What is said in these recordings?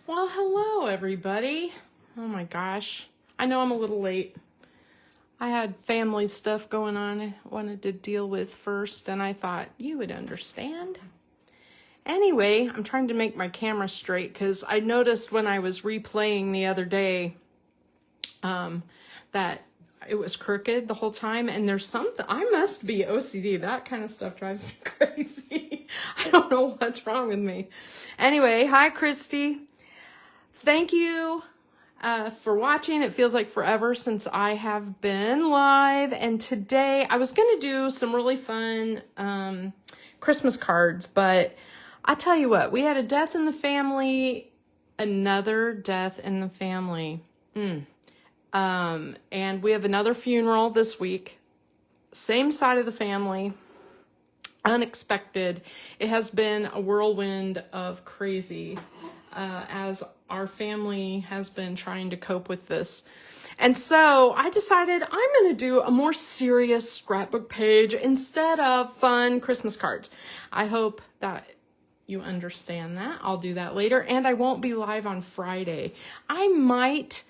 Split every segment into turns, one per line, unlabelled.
Well, hello everybody. Oh my gosh. I know I'm a little late. I had family stuff going on I wanted to deal with first, and I thought you would understand. Anyway, I'm trying to make my camera straight because I noticed when I was replaying the other day that it was crooked the whole time, and there's something, I must be OCD. That kind of stuff drives me crazy. I don't know what's wrong with me. Anyway, hi Christy. Thank you for watching. It feels like forever since I have been live, and today I was going to do some really fun Christmas cards, but I tell you what, we had a death in the family, another death in the family. And we have another funeral this week, same side of the family, unexpected. It has been a whirlwind of crazy as our family has been trying to cope with this. And so I decided I'm going to do a more serious scrapbook page instead of fun Christmas cards. I hope that you understand that. I'll do that later, and I won't be live on Friday. I might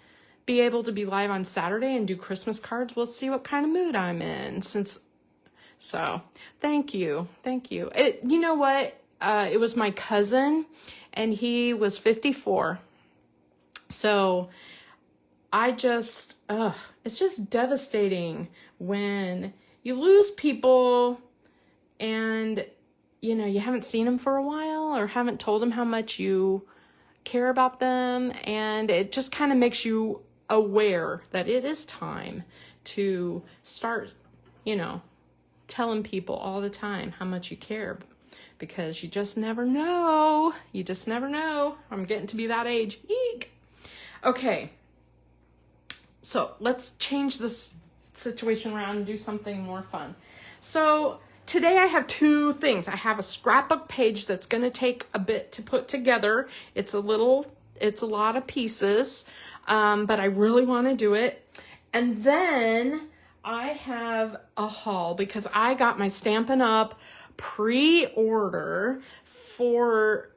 be able to be live on Saturday and do Christmas cards. We'll see what kind of mood I'm in. So thank you. You know what? It was my cousin, and he was 54. So it's just devastating when you lose people and, you know, you haven't seen them for a while or haven't told them how much you care about them. And it just kind of makes you aware that it is time to start, telling people all the time how much you care, because you just never know. I'm getting to be that age. Eek. Okay. So let's change this situation around and do something more fun. So today I have two things. I have a scrapbook page that's going to take a bit to put together. It's a lot of pieces, but I really want to do it. And then I have a haul because I got my Stampin' Up! Pre-order for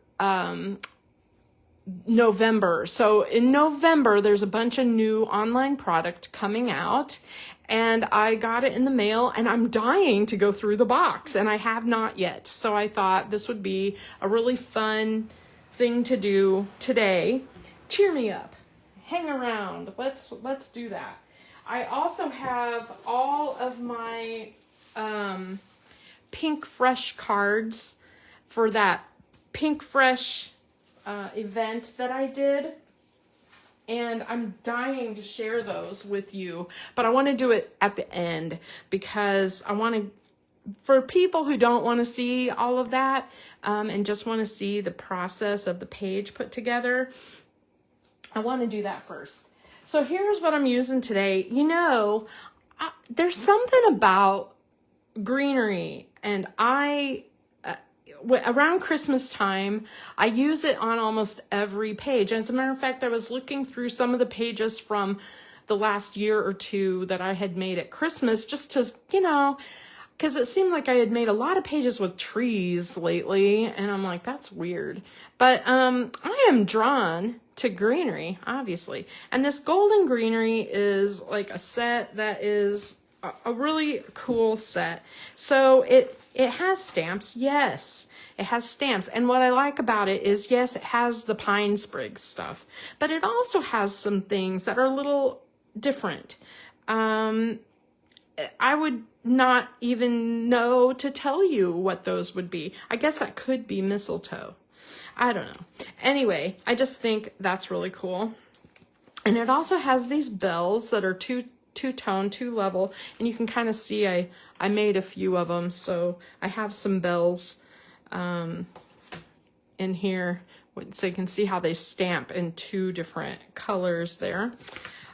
November. So in November, there's a bunch of new online product coming out, and I got it in the mail, and I'm dying to go through the box, and I have not yet. So I thought this would be a really fun thing to do today. Cheer me up. Hang around. Let's do that. I also have all of my Pink Fresh cards for that Pink Fresh event that I did, and I'm dying to share those with you, but I want to do it at the end because I want to, for people who don't want to see all of that and just want to see the process of the page put together, I want to do that first. So here's what I'm using today. There's something about greenery, and around Christmas time, I use it on almost every page. As a matter of fact, I was looking through some of the pages from the last year or two that I had made at Christmas, just to, because it seemed like I had made a lot of pages with trees lately, and I'm like, that's weird. But I am drawn to greenery, obviously. And this golden greenery is like a set that is a really cool set. So it has stamps. Yes, it has stamps. And what I like about it is, yes, it has the pine sprig stuff, but it also has some things that are a little different. I would not even know to tell you what those would be. I guess that could be mistletoe. I don't know. Anyway, I just think that's really cool. And it also has these bells that are two-tone, two-level, and you can kind of see I made a few of them, so I have some bells in here, so you can see how they stamp in two different colors there.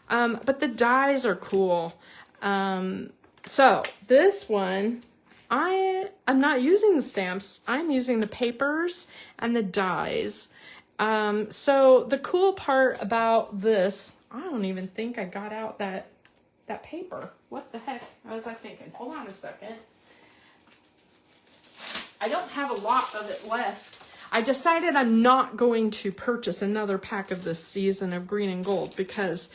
But the dies are cool. So this one, I'm not using the stamps. I'm using the papers and the dies. So the cool part about this, I don't even think I got out that paper. What the heck was I thinking? Hold on a second. I don't have a lot of it left. I decided I'm not going to purchase another pack of this season of green and gold because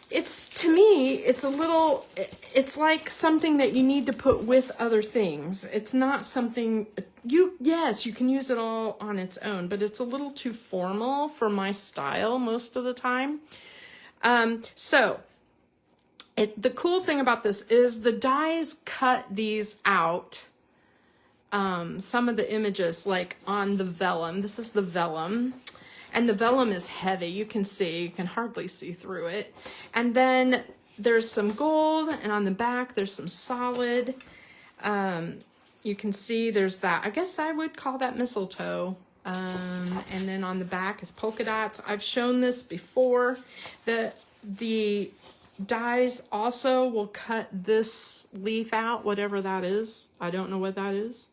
it's, to me, it's a little, it's like something that you need to put with other things. It's not something, yes, you can use it all on its own, but it's a little too formal for my style most of the time. The cool thing about this is the dies cut these out. Some of the images, like on the vellum, this is the vellum. And the vellum is heavy. You can see, you can hardly see through it. And then there's some gold, and on the back there's some solid. You can see there's that, I guess I would call that mistletoe. And then on the back is polka dots. I've shown this before. The dies also will cut this leaf out, whatever that is. I don't know what that is.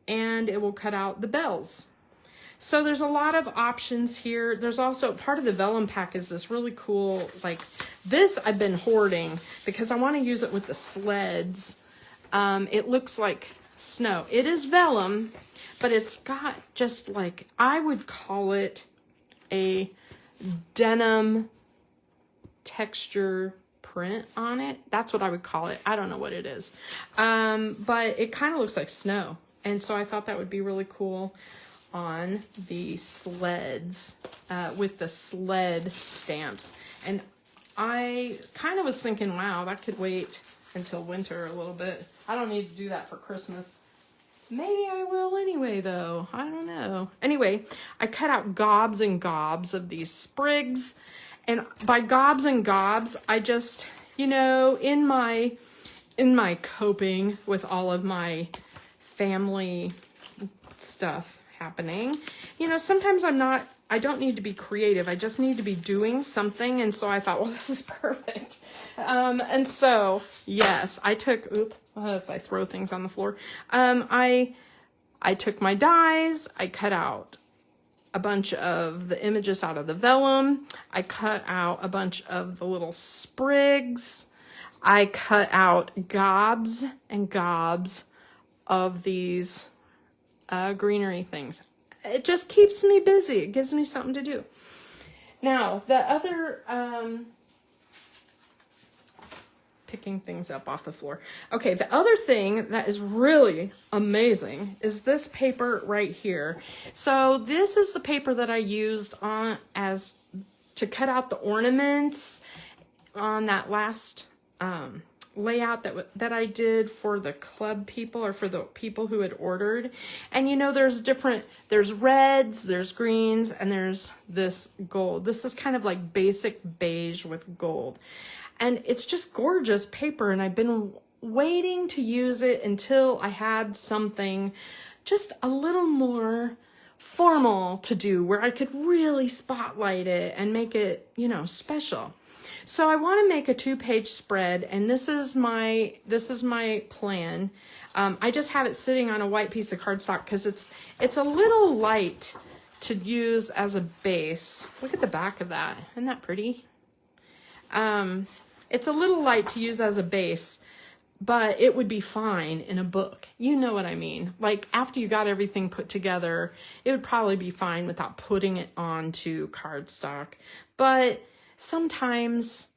And it will cut out the bells. So there's a lot of options here. There's also part of the vellum pack is this really cool, like this I've been hoarding because I want to use it with the sleds. It looks like snow. It is vellum, but it's got just like, I would call it a denim texture print on it. That's what I would call it. I don't know what it is. But it kind of looks like snow. And so I thought that would be really cool on the sleds with the sled stamps. And I kind of was thinking, wow, that could wait until winter a little bit. I don't need to do that for Christmas. Maybe I will anyway, though. I don't know. Anyway, I cut out gobs and gobs of these sprigs. And by gobs and gobs, I just, you know, in my coping with all of my family stuff happening, you know, sometimes I don't need to be creative. I just need to be doing something. And so I thought, well, this is perfect. And so, yes, I took, as I throw things on the floor, I took my dies, I cut out a bunch of the images out of the vellum. I cut out a bunch of the little sprigs. I cut out gobs and gobs of these greenery things. It just keeps me busy. It gives me something to do. Now, the other, picking things up off the floor. Okay, the other thing that is really amazing is this paper right here. So this is the paper that I used to cut out the ornaments on that last layout that I did for the club people, or for the people who had ordered. And you know, there's reds, there's greens, and there's this gold. This is kind of like basic beige with gold. And it's just gorgeous paper, and I've been waiting to use it until I had something just a little more formal to do, where I could really spotlight it and make it, you know, special. So I want to make a 2-page spread, and this is my plan. I just have it sitting on a white piece of cardstock because it's a little light to use as a base. Look at the back of that. Isn't that pretty? It's a little light to use as a base, but it would be fine in a book. You know what I mean? Like, after you got everything put together, it would probably be fine without putting it onto cardstock. But sometimes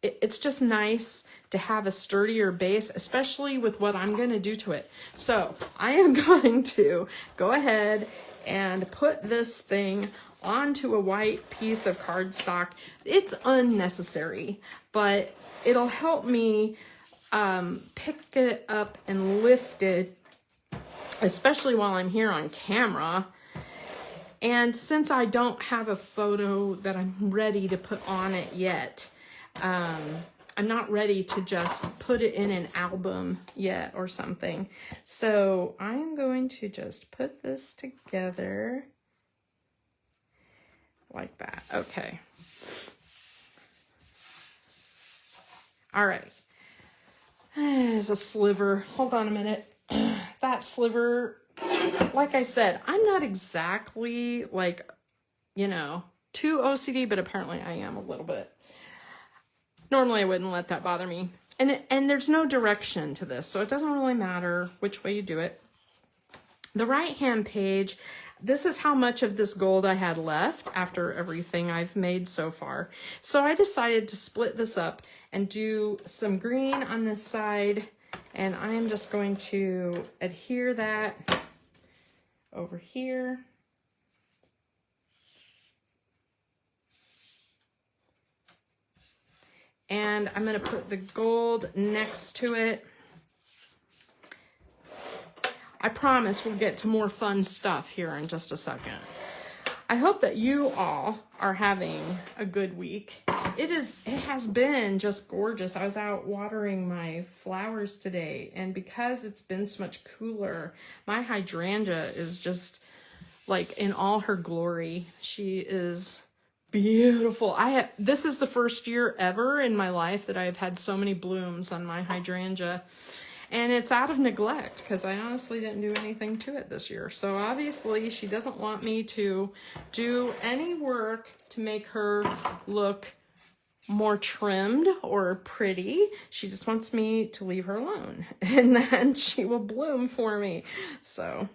it's just nice to have a sturdier base, especially with what I'm going to do to it. So I am going to go ahead and put this thing onto a white piece of cardstock. It's unnecessary, but it'll help me pick it up and lift it, especially while I'm here on camera. And since I don't have a photo that I'm ready to put on it yet, I'm not ready to just put it in an album yet or something. So I'm going to just put this together like that. Okay. All right. There's a sliver. Hold on a minute. That sliver, like I said, I'm not exactly like, you know, too OCD, but apparently I am a little bit. Normally I wouldn't let that bother me. And there's no direction to this, so it doesn't really matter which way you do it. The right-hand page, this is how much of this gold I had left after everything I've made so far. So I decided to split this up and do some green on this side, and I am just going to adhere that over here. And I'm going to put the gold next to it. I promise we'll get to more fun stuff here in just a second. I hope that you all are having a good week. It has been just gorgeous. I was out watering my flowers today, and because it's been so much cooler, my hydrangea is just like in all her glory. She is beautiful. This is the first year ever in my life that I've had so many blooms on my hydrangea. And it's out of neglect because I honestly didn't do anything to it this year. So obviously she doesn't want me to do any work to make her look more trimmed or pretty. She just wants me to leave her alone, and then she will bloom for me. So,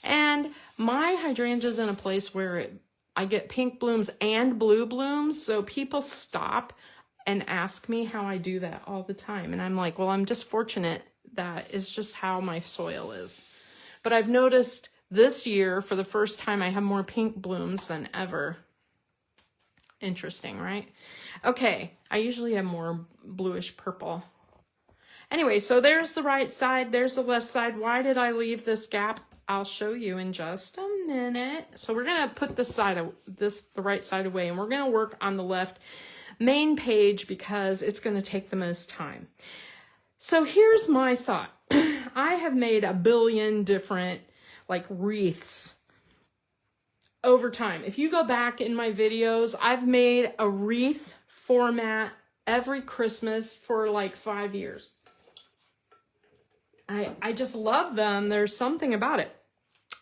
and my hydrangea's in a place where I get pink blooms and blue blooms. So people stop and ask me how I do that all the time. And I'm like, well, I'm just fortunate that it's just how my soil is. But I've noticed this year, for the first time, I have more pink blooms than ever. Interesting, right? Okay, I usually have more bluish purple. Anyway, so there's the right side, there's the left side. Why did I leave this gap? I'll show you in just a minute. So we're gonna put the right side away, and we're gonna work on the left main page because it's going to take the most time. So here's my thought. I have made a billion different like wreaths over time. If you go back in my videos, I've made a wreath format every Christmas for like 5 years. I just love them. There's something about it.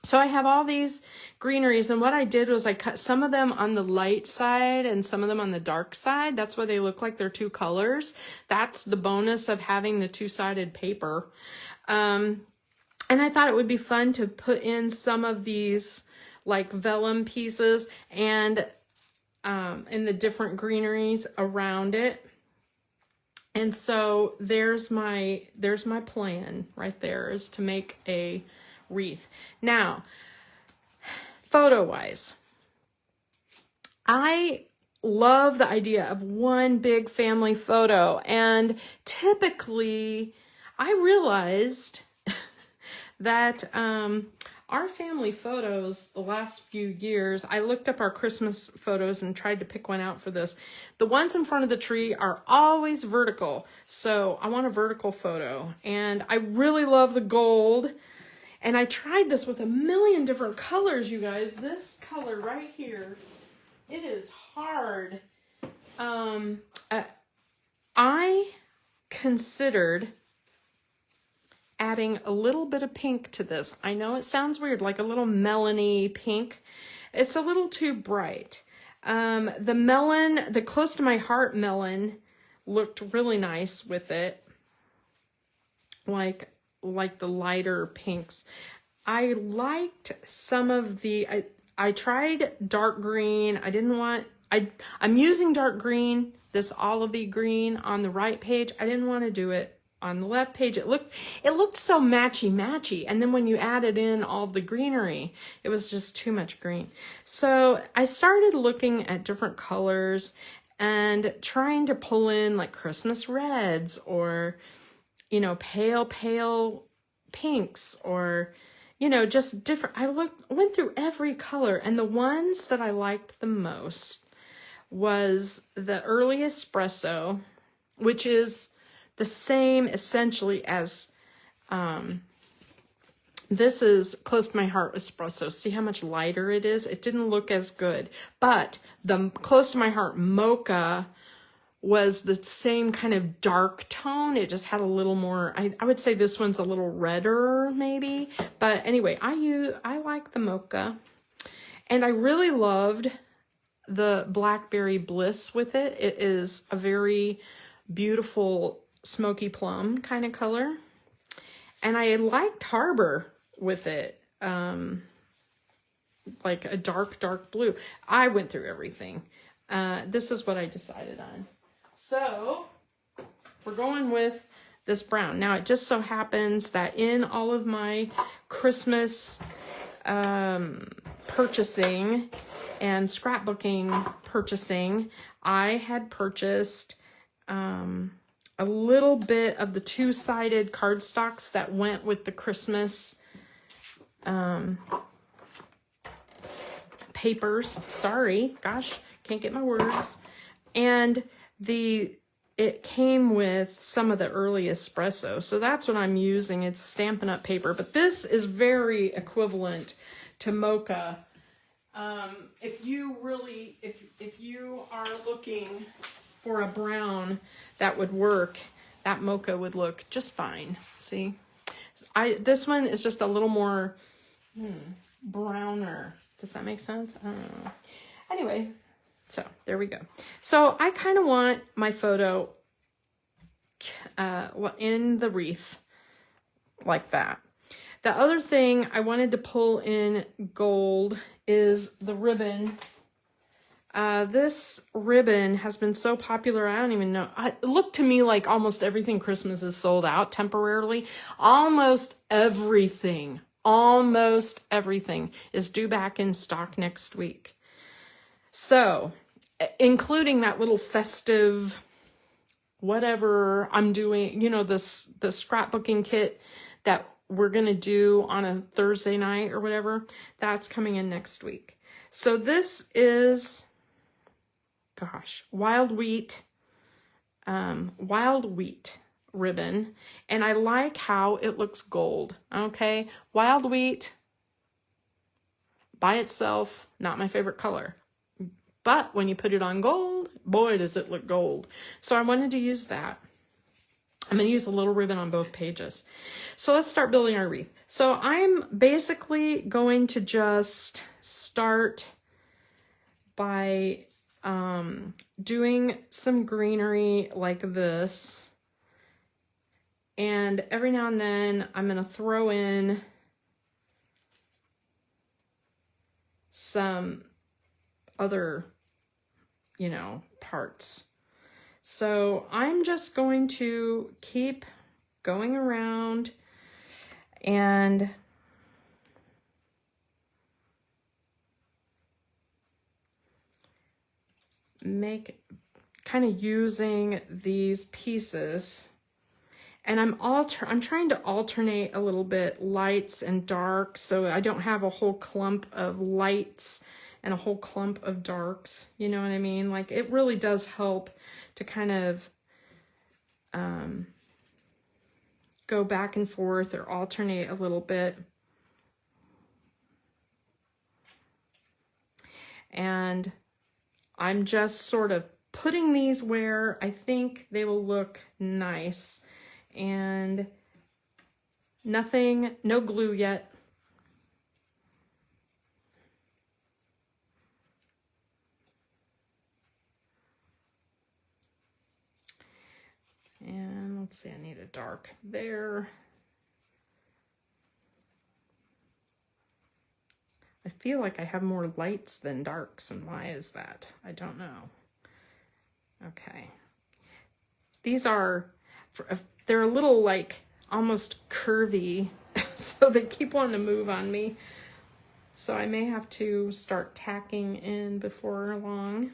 So I have all these greeneries, and what I did was I cut some of them on the light side and some of them on the dark side. That's why they look like they're two colors. That's the bonus of having the two-sided paper. And I thought it would be fun to put in some of these like vellum pieces and in the different greeneries around it. And so there's my plan right there, is to make a wreath. Now, photo-wise, I love the idea of one big family photo, and typically I realized that our family photos the last few years, I looked up our Christmas photos and tried to pick one out for this. The ones in front of the tree are always vertical, so I want a vertical photo, and I really love the gold. And I tried this with a million different colors, you guys. This color right here, it is hard. I considered adding a little bit of pink to this. I know it sounds weird, like a little melony pink. It's a little too bright. The melon, the close to my heart melon, looked really nice with it. Like the lighter pinks. I liked some of the, I tried dark green. I'm using dark green, this olivey green on the right page. I didn't want to do it on the left page. It looked so matchy. And then when you added in all the greenery, it was just too much green. So I started looking at different colors and trying to pull in like Christmas reds or, you know, pale pinks, or, you know, just different. Went through every color, and the ones that I liked the most was the early espresso, which is the same essentially as, this is close to my heart espresso. See how much lighter it is? It didn't look as good, but the close to my heart mocha was the same kind of dark tone. It just had a little more, I would say this one's a little redder maybe. But anyway, I like the mocha. And I really loved the Blackberry Bliss with it. It is a very beautiful smoky plum kind of color. And I liked Harbor with it. Like a dark blue. I went through everything. This is what I decided on. So we're going with this brown. Now it just so happens that in all of my Christmas purchasing and scrapbooking purchasing, I had purchased a little bit of the two-sided cardstocks that went with the Christmas papers. Sorry, gosh, can't get my words. And it came with some of the early espresso. So that's what I'm using. It's Stampin' Up! Paper, but this is very equivalent to mocha. If you are looking for a brown that would work, that mocha would look just fine. See, this one is just a little more browner. Does that make sense? I don't know. Anyway, so there we go. So I kind of want my photo in the wreath like that. The other thing I wanted to pull in gold is the ribbon. This ribbon has been so popular, I don't even know. It looked to me like almost everything Christmas is sold out temporarily. Almost everything is due back in stock next week. So, including that little festive, whatever I'm doing, the scrapbooking kit that we're going to do on a Thursday night or whatever, that's coming in next week. So this is, gosh, wild wheat ribbon. And I like how it looks gold. Okay. Wild wheat by itself, not my favorite color. But when you put it on gold, boy, does it look gold. So I wanted to use that. I'm going to use a little ribbon on both pages. So let's start building our wreath. So I'm basically going to just start by doing some greenery like this. And every now and then I'm going to throw in some other, parts. So I'm just going to keep going around and kind of using these pieces. And I'm trying to alternate a little bit lights and darks, so I don't have a whole clump of lights and a whole clump of darks. You know what I mean? Like, it really does help to kind of go back and forth or alternate a little bit. And I'm just sort of putting these where I think they will look nice. And no glue yet. And let's see, I need a dark there. I feel like I have more lights than darks, and why is that? I don't know. Okay. These are, they're a little like almost curvy, so they keep wanting to move on me. So I may have to start tacking in before long.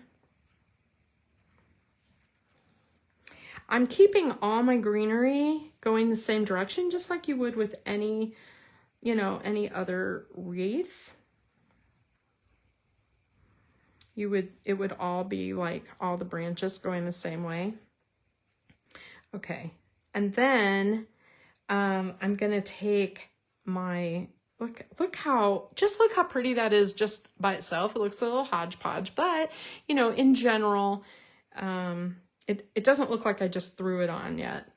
I'm keeping all my greenery going the same direction, just like you would with any, any other wreath. It would all be like all the branches going the same way. Okay. And then I'm going to take my, look how pretty that is just by itself. It looks a little hodgepodge, but in general, it doesn't look like I just threw it on yet.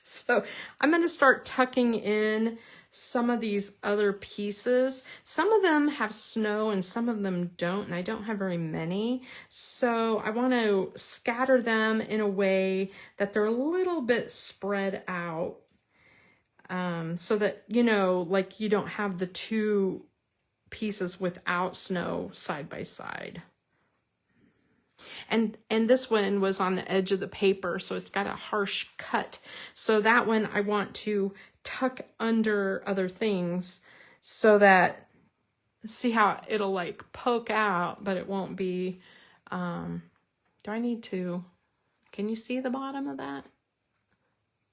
So I'm going to start tucking in some of these other pieces. Some of them have snow and some of them don't, and I don't have very many. So I want to scatter them in a way that they're a little bit spread out. so that, you know, like you don't have the two pieces without snow side by side. And this one was on the edge of the paper, so it's got a harsh cut. So that one I want to tuck under other things so that, see how it'll like poke out, but it won't be, do I need to, can you see the bottom of that?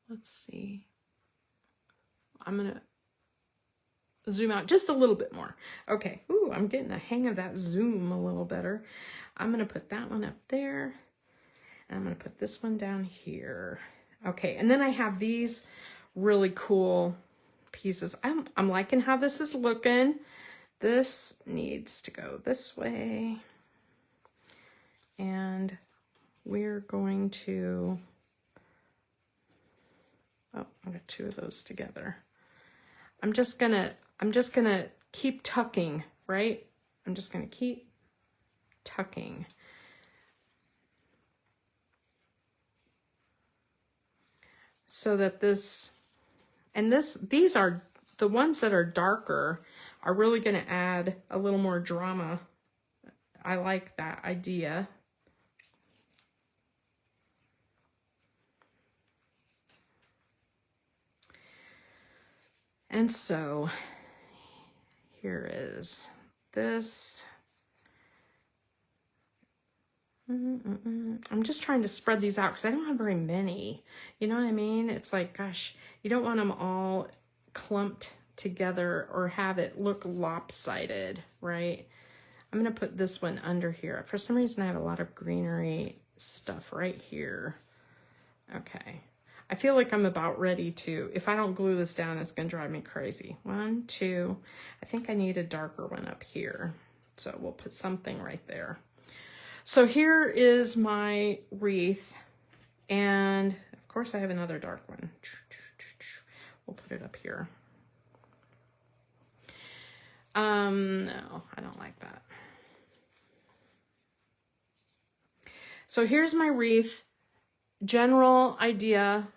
Let's see. I'm going to zoom out just a little bit more. Okay. Ooh, I'm getting the hang of that zoom a little better. I'm going to put that one up there. And I'm going to put this one down here. Okay. And then I have these really cool pieces. I'm liking how this is looking. This needs to go this way. And we're going to, oh, I got two of those together. I'm just gonna keep tucking, right? I'm just gonna keep tucking. So that this, and these are, the ones that are darker are really gonna add a little more drama. I like that idea. And so here is this. I'm just trying to spread these out because I don't have very many. You know what I mean? It's like, gosh, you don't want them all clumped together or have it look lopsided, right? I'm going to put this one under here. For some reason, I have a lot of greenery stuff right here. Okay. I feel like I'm about ready to, if I don't glue this down, it's going to drive me crazy. 1, 2, I think I need a darker one up here. So we'll put something right there. So here is my wreath. And of course I have another dark one. We'll put it up here. No, I don't like that. So here's my wreath. General idea.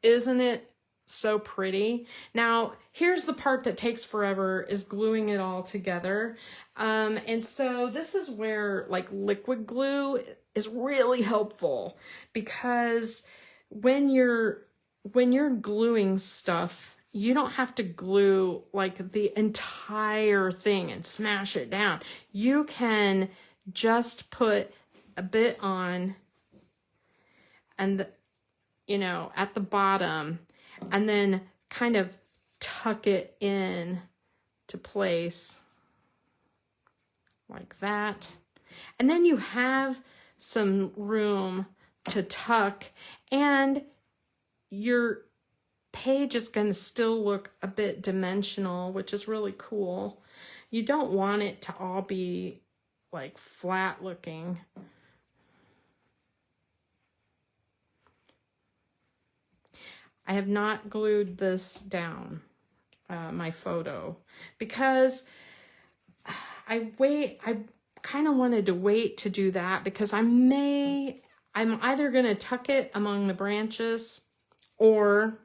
Isn't it so pretty? Now, here's the part that takes forever, is gluing it all together. And so this is where like liquid glue is really helpful, because when you're gluing stuff, you don't have to glue like the entire thing and smash it down. You can just put a bit on and you know, at the bottom, and then kind of tuck it in to place like that. And then you have some room to tuck, and your page is going to still look a bit dimensional, which is really cool. You don't want it to all be like flat looking. I have not glued this down, my photo, because I kind of wanted to wait to do that, because I'm either going to tuck it among the branches, or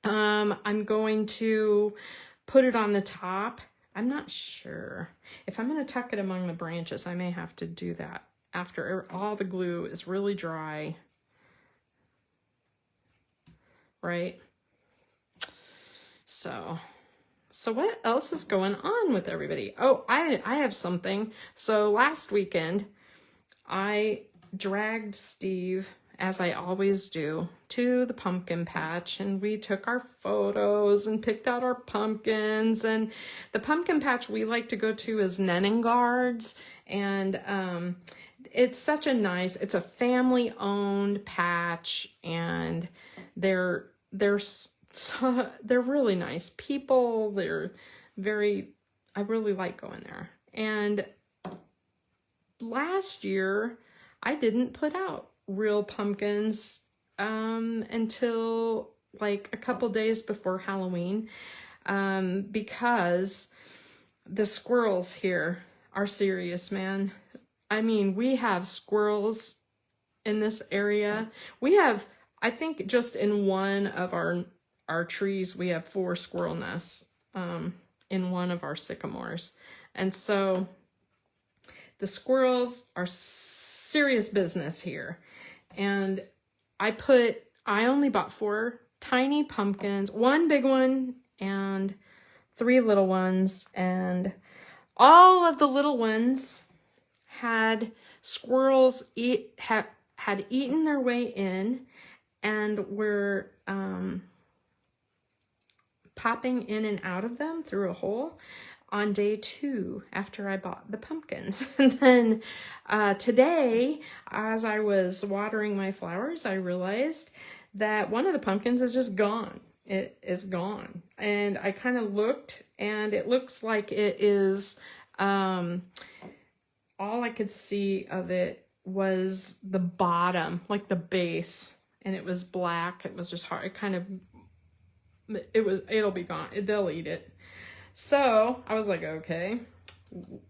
I'm going to put it on the top. I'm not sure. If I'm going to tuck it among the branches, I may have to do that after all the glue is really dry. Right? So what else is going on with everybody? Oh, I have something. So last weekend, I dragged Steve, as I always do, to the pumpkin patch, and we took our photos and picked out our pumpkins. And the pumpkin patch we like to go to is Nenengard's, and it's such a nice, it's a family-owned patch, and they're really nice people. They're very, I really like going there. And last year, I didn't put out real pumpkins until like a couple days before Halloween, because the squirrels here are serious, man. I mean, we have squirrels in this area. We have, I think just in one of our our trees, we have 4 squirrel nests in one of our sycamores. And so the squirrels are serious business here. And I only bought 4 tiny pumpkins, 1 big one and 3 little ones. And all of the little ones had squirrels had eaten their way in and were popping in and out of them through a hole on day 2 after I bought the pumpkins. And then today, as I was watering my flowers, I realized that one of the pumpkins is just gone. It is gone. And I kind of looked, and it looks like it is, all I could see of it was the bottom, like the base, and it was black. It was just hard. It'll be gone. They'll eat it. So I was like, okay,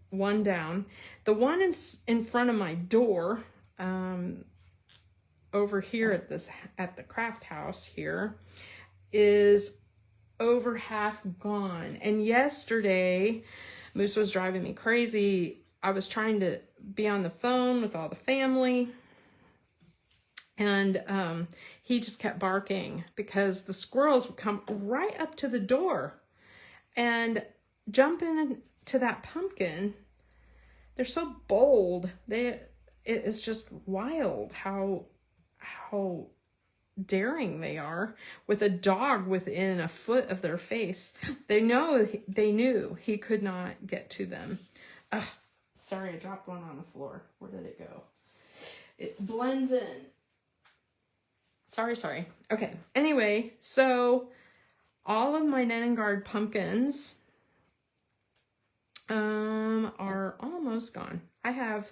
1 down. The one in front of my door, over here at the craft house here, is over half gone. And yesterday, Moose was driving me crazy. I was trying to be on the phone with all the family, and he just kept barking because the squirrels would come right up to the door and jump into that pumpkin. They're so bold. It is just wild how daring they are with a dog within a foot of their face. They knew he could not get to them. Ugh, sorry, I dropped one on the floor. Where did it go? It blends in. Sorry. Okay, anyway, so all of my Nenengard pumpkins are almost gone. I have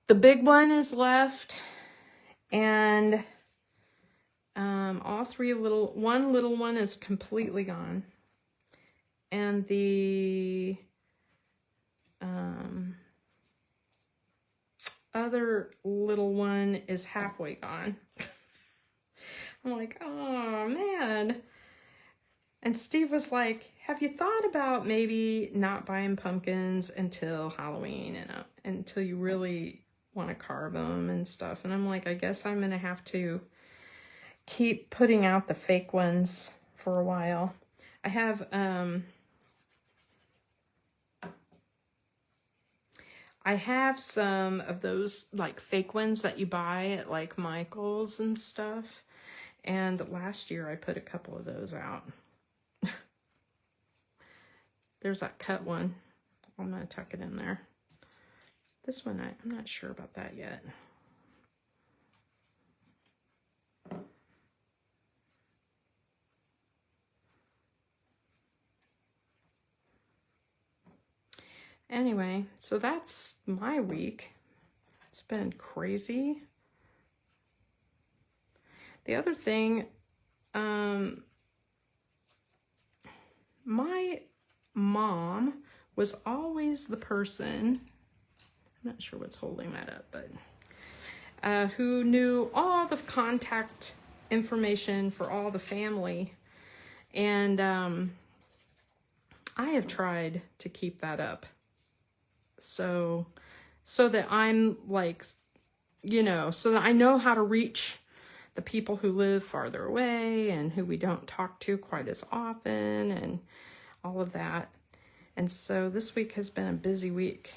the big one is left, and all 3 one little one is completely gone, and the other little one is halfway gone. I'm like, oh man. And Steve was like, have you thought about maybe not buying pumpkins until Halloween and until you really want to carve them and stuff? And I'm like, I guess I'm going to have to keep putting out the fake ones for a while. I have some of those like fake ones that you buy at like Michael's and stuff. And last year I put a couple of those out. There's that cut one. I'm going to tuck it in there. This one, I'm not sure about that yet. Anyway, so that's my week. It's been crazy. The other thing, my mom was always the person, I'm not sure what's holding that up, but who knew all the contact information for all the family. And I have tried to keep that up. So that I'm like, so that I know how to reach the people who live farther away and who we don't talk to quite as often and all of that. And so this week has been a busy week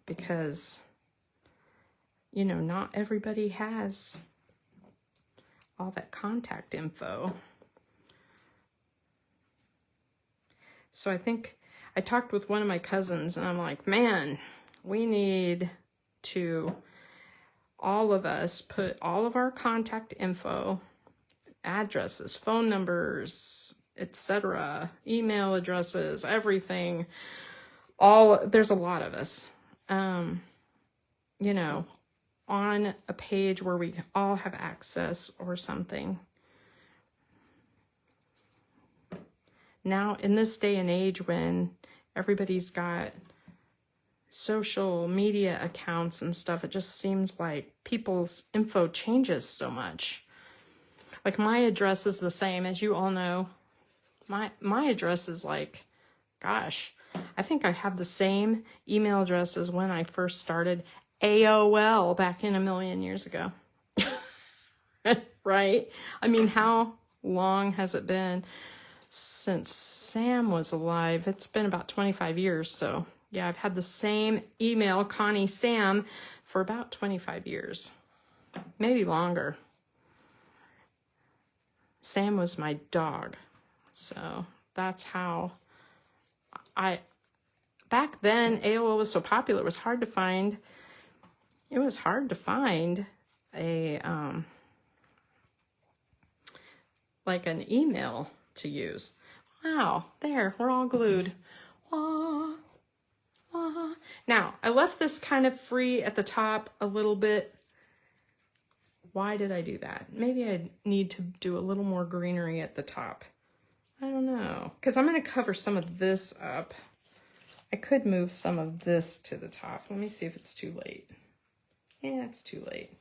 because, not everybody has all that contact info. So I think I talked with one of my cousins and I'm like, man, we need to, all of us, put all of our contact info, addresses, phone numbers, etc., email addresses, everything, there's a lot of us, on a page where we all have access or something. Now, in this day and age when everybody's got social media accounts and stuff, it just seems like people's info changes so much. Like my address is the same, as you all know. My address is like, gosh, I think I have the same email address as when I first started AOL back in a million years ago. Right? I mean, how long has it been since Sam was alive? It's been about 25 years. So yeah, I've had the same email, Connie Sam, for about 25 years, maybe longer. Sam was my dog. So that's how back then AOL was so popular, it was hard to find. It was hard to find a, like an email to use. Wow, there, we're all glued. Wah, wah. Now, I left this kind of free at the top a little bit. Why did I do that? Maybe I need to do a little more greenery at the top. I don't know, because I'm going to cover some of this up. I could move some of this to the top. Let me see if it's too late. Yeah, it's too late.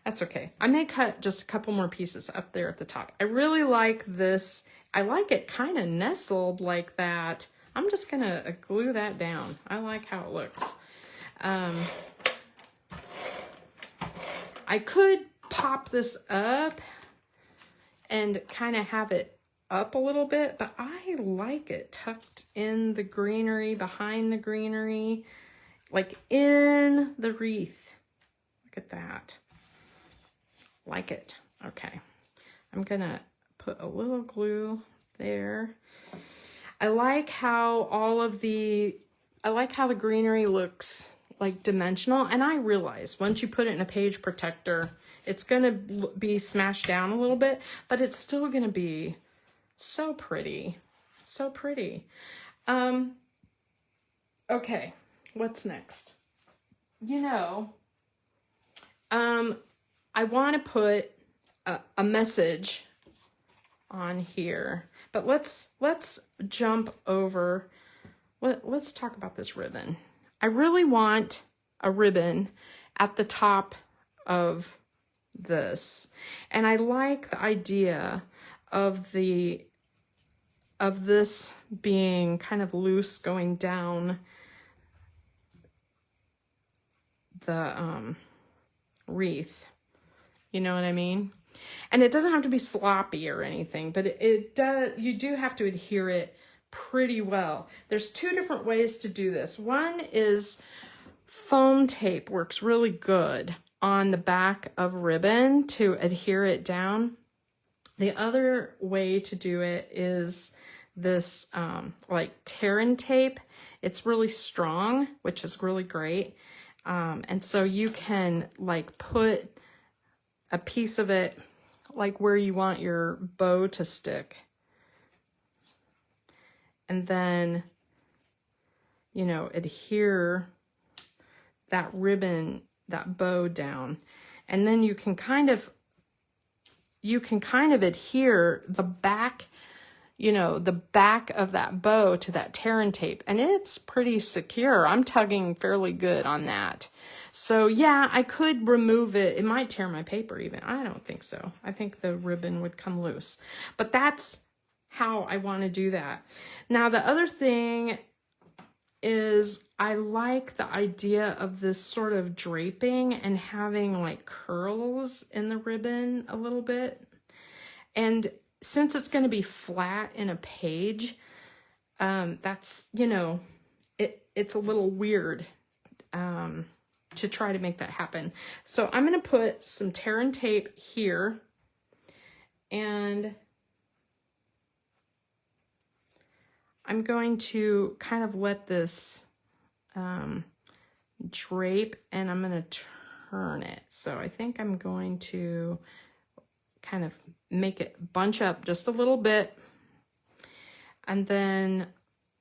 That's okay. I may cut just a couple more pieces up there at the top. I really like this. I like it kind of nestled like that. I'm just going to glue that down. I like how it looks. I could pop this up and kind of have it up a little bit, but I like it tucked in the greenery, behind the greenery, like in the wreath. Look at that. Like it. Okay. I'm gonna put a little glue there. I like how the greenery looks like dimensional, and I realize once you put it in a page protector, it's gonna be smashed down a little bit, but it's still gonna be so pretty. So pretty. Okay, what's next? You know, I want to put a message on here, but let's jump over. Let's talk about this ribbon. I really want a ribbon at the top of this, and I like the idea of this being kind of loose going down the wreath. You know what I mean? And it doesn't have to be sloppy or anything, but it does. You do have to adhere it pretty well. There's two different ways to do this. One is foam tape works really good on the back of ribbon to adhere it down. The other way to do it is this like tear-in tape. It's really strong, which is really great. And so you can like put a piece of it like where you want your bow to stick. And then, you know, adhere that ribbon, that bow down. And then you can kind of adhere the back, you know, the back of that bow to that tear-in tape. And it's pretty secure. I'm tugging fairly good on that. So yeah, I could remove it. It might tear my paper even. I don't think so. I think the ribbon would come loose. But that's how I want to do that. Now, the other thing is I like the idea of this sort of draping and having like curls in the ribbon a little bit. And since it's going to be flat in a page, that's, you know, it's a little weird to try to make that happen. So I'm going to put some tear-in tape here, and I'm going to kind of let this drape, and I'm going to turn it. So I think I'm going to kind of make it bunch up just a little bit. And then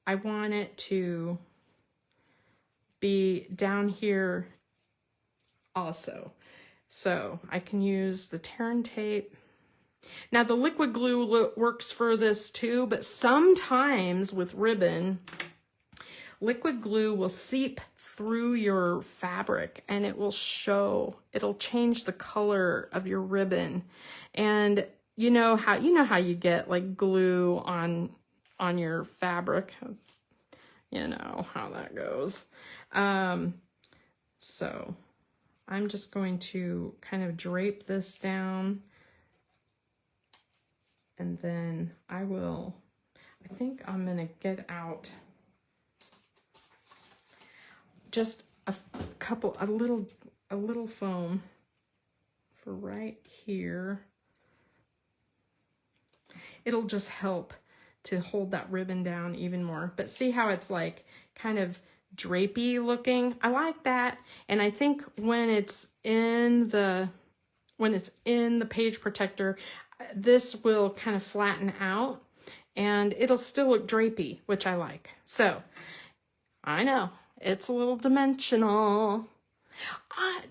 I want it to be down here also. So I can use the tear-in tape. Now the liquid glue works for this too, but sometimes with ribbon, liquid glue will seep through your fabric and it will show, it'll change the color of your ribbon. And you know how you get like glue on your fabric. You know how that goes. So I'm just going to kind of drape this down, and then I think I'm gonna get out just a little foam for right here. It'll just help to hold that ribbon down even more. But see how it's like kind of drapey looking? I like that. And I think when it's in the page protector, this will kind of flatten out and it'll still look drapey, which I like. So I know it's a little dimensional.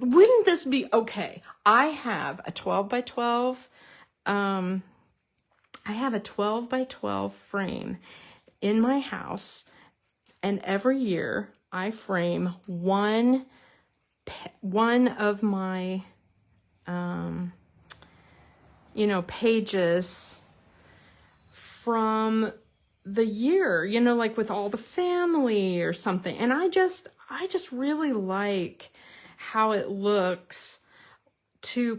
Wouldn't this be okay? I have a 12 by 12 I have a 12 by 12 frame in my house, and every year I frame one of my, pages from the year, like with all the family or something. And I just really like how it looks to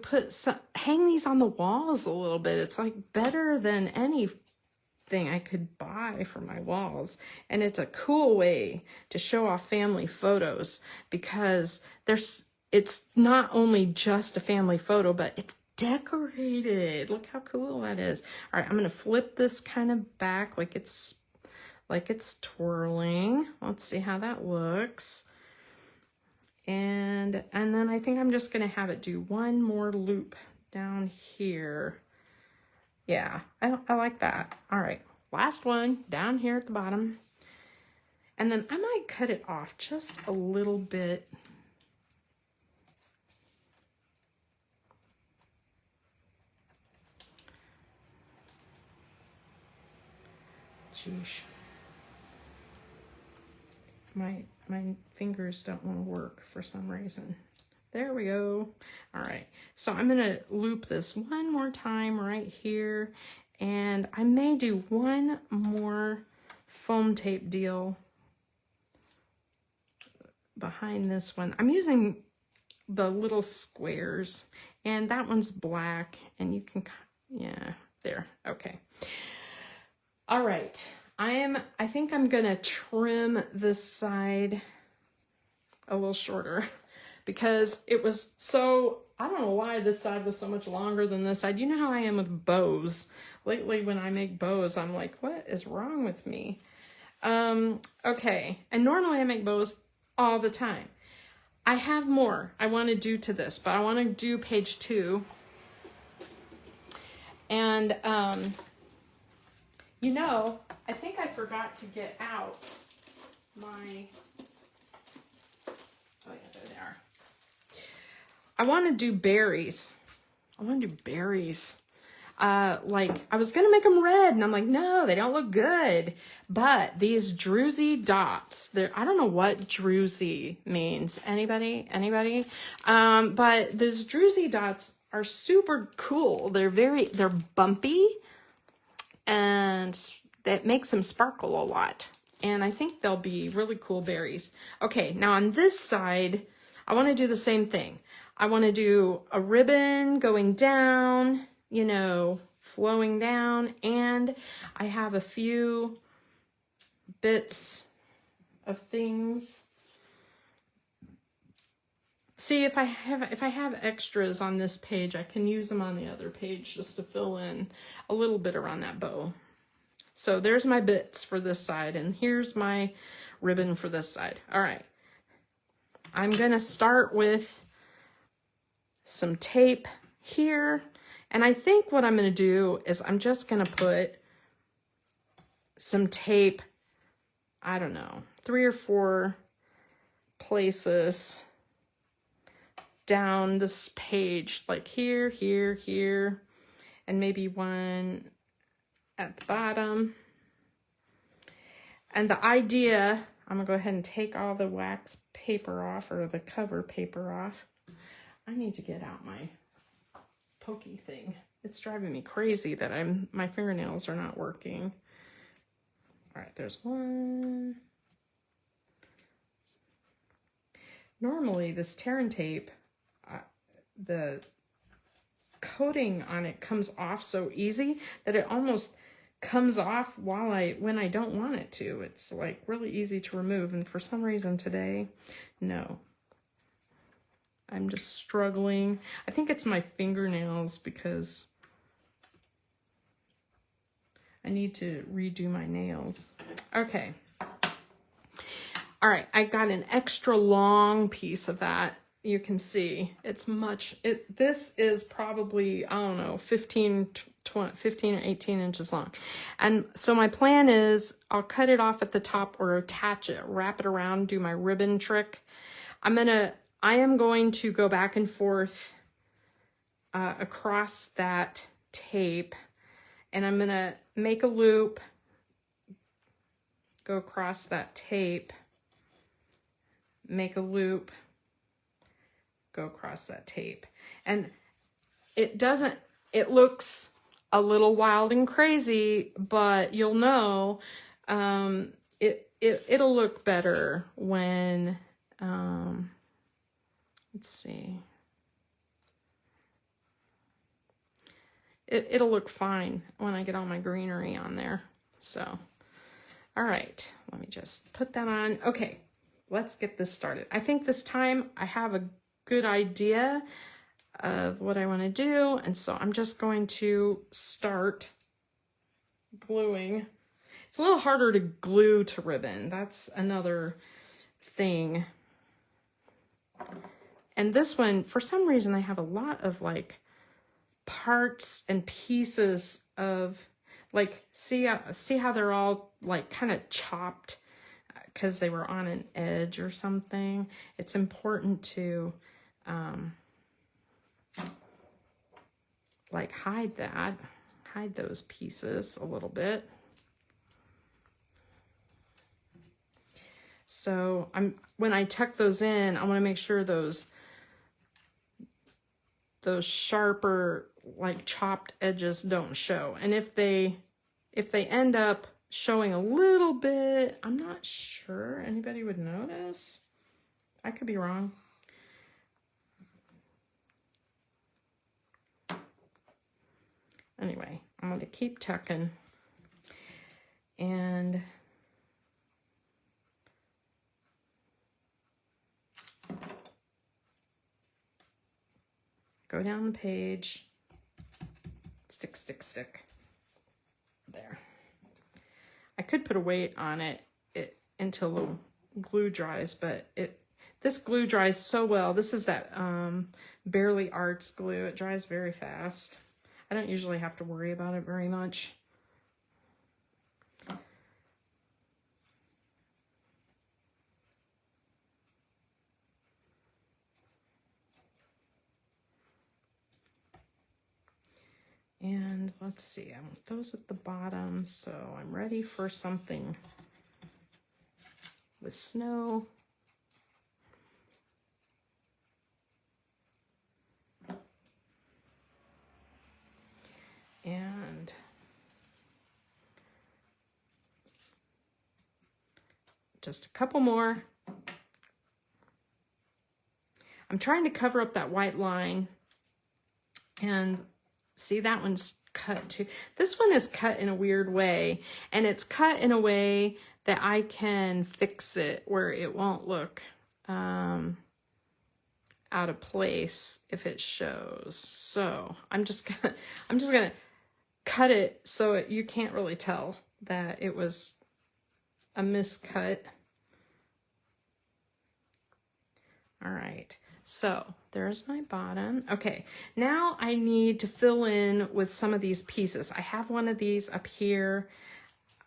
hang these on the walls a little bit. It's like better than anything I could buy for my walls. And it's a cool way to show off family photos, because it's not only just a family photo, but it's decorated. Look how cool that is. All right, I'm gonna flip this kind of back like it's twirling. Let's see how that looks. And then I think I'm just gonna have it do one more loop down here. Yeah, I like that. All right, last one down here at the bottom. And then I might cut it off just a little bit. Sheesh. My fingers don't want to work for some reason. There we go. All right, so I'm gonna loop this one more time right here, and I may do one more foam tape deal behind this one. I'm using the little squares, and that one's black, and you can, yeah, there, okay. All right, I think I'm gonna trim this side a little shorter, because it was so, I don't know why this side was so much longer than this side. You know how I am with bows. Lately when I make bows, I'm like, what is wrong with me? Okay, and normally I make bows all the time. I have more I want to do to this, but I want to do page 2. And, I think I forgot to get out my, oh yeah, there they are. I want to do berries. Like I was going to make them red, and I'm like, no, they don't look good. But these druzy dots, I don't know what druzy means. Anybody? But these druzy dots are super cool. They're bumpy, and that makes them sparkle a lot. And I think they'll be really cool berries. Okay, now on this side, I want to do the same thing. I want to do a ribbon going down, flowing down, and I have a few bits of things. See, if I have extras on this page, I can use them on the other page just to fill in a little bit around that bow. So there's my bits for this side, and here's my ribbon for this side. All right, I'm gonna start with some tape here, and I think what I'm gonna do is I'm just gonna put some tape, I don't know, 3 or 4 places down this page, like here, here, here, and maybe one at the bottom. And the idea, I'm gonna go ahead and take all the wax paper off, or the cover paper off. I need to get out my pokey thing. It's driving me crazy that my fingernails are not working. All right, there's one. Normally this tear and tape, the coating on it comes off so easy that it almost comes off when I don't want it to. It's like really easy to remove, and for some reason today, no. I'm just struggling. I think it's my fingernails because I need to redo my nails. Okay. All right, I got an extra long piece of that. You can see it's this is probably, I don't know, 15 or 18 inches long. And so my plan is I'll cut it off at the top or attach it, wrap it around, do my ribbon trick. I am going to go back and forth across that tape, and I'm gonna make a loop, go across that tape, make a loop, go across that tape. And it looks a little wild and crazy, but you'll know it'll look better when, let's see. It'll look fine when I get all my greenery on there. So, all right, let me just put that on. Okay, let's get this started. I think this time I have a good idea of what I want to do, and so I'm just going to start gluing. It's a little harder to glue to ribbon. That's another thing. And this one, for some reason, I have a lot of like parts and pieces of like, see how they're all like kind of chopped because they were on an edge or something. It's important to like hide those pieces a little bit. So when I tuck those in, I want to make sure those sharper, like chopped edges don't show. And if they end up showing a little bit, I'm not sure anybody would notice. I could be wrong. Anyway, I'm going to keep tucking and go down the page, stick, stick, stick. There. I could put a weight on it until the glue dries, but this glue dries so well. This is that Barely Arts glue. It dries very fast. I don't usually have to worry about it very much. And let's see, I want those at the bottom, so I'm ready for something with snow. And just a couple more. I'm trying to cover up that white line, and see, that one's cut too. This one is cut in a weird way, and it's cut in a way that I can fix it where it won't look out of place if it shows. So I'm just gonna cut it so you can't really tell that it was a miscut. All right. So there's my bottom. Okay, now I need to fill in with some of these pieces. I have one of these up here.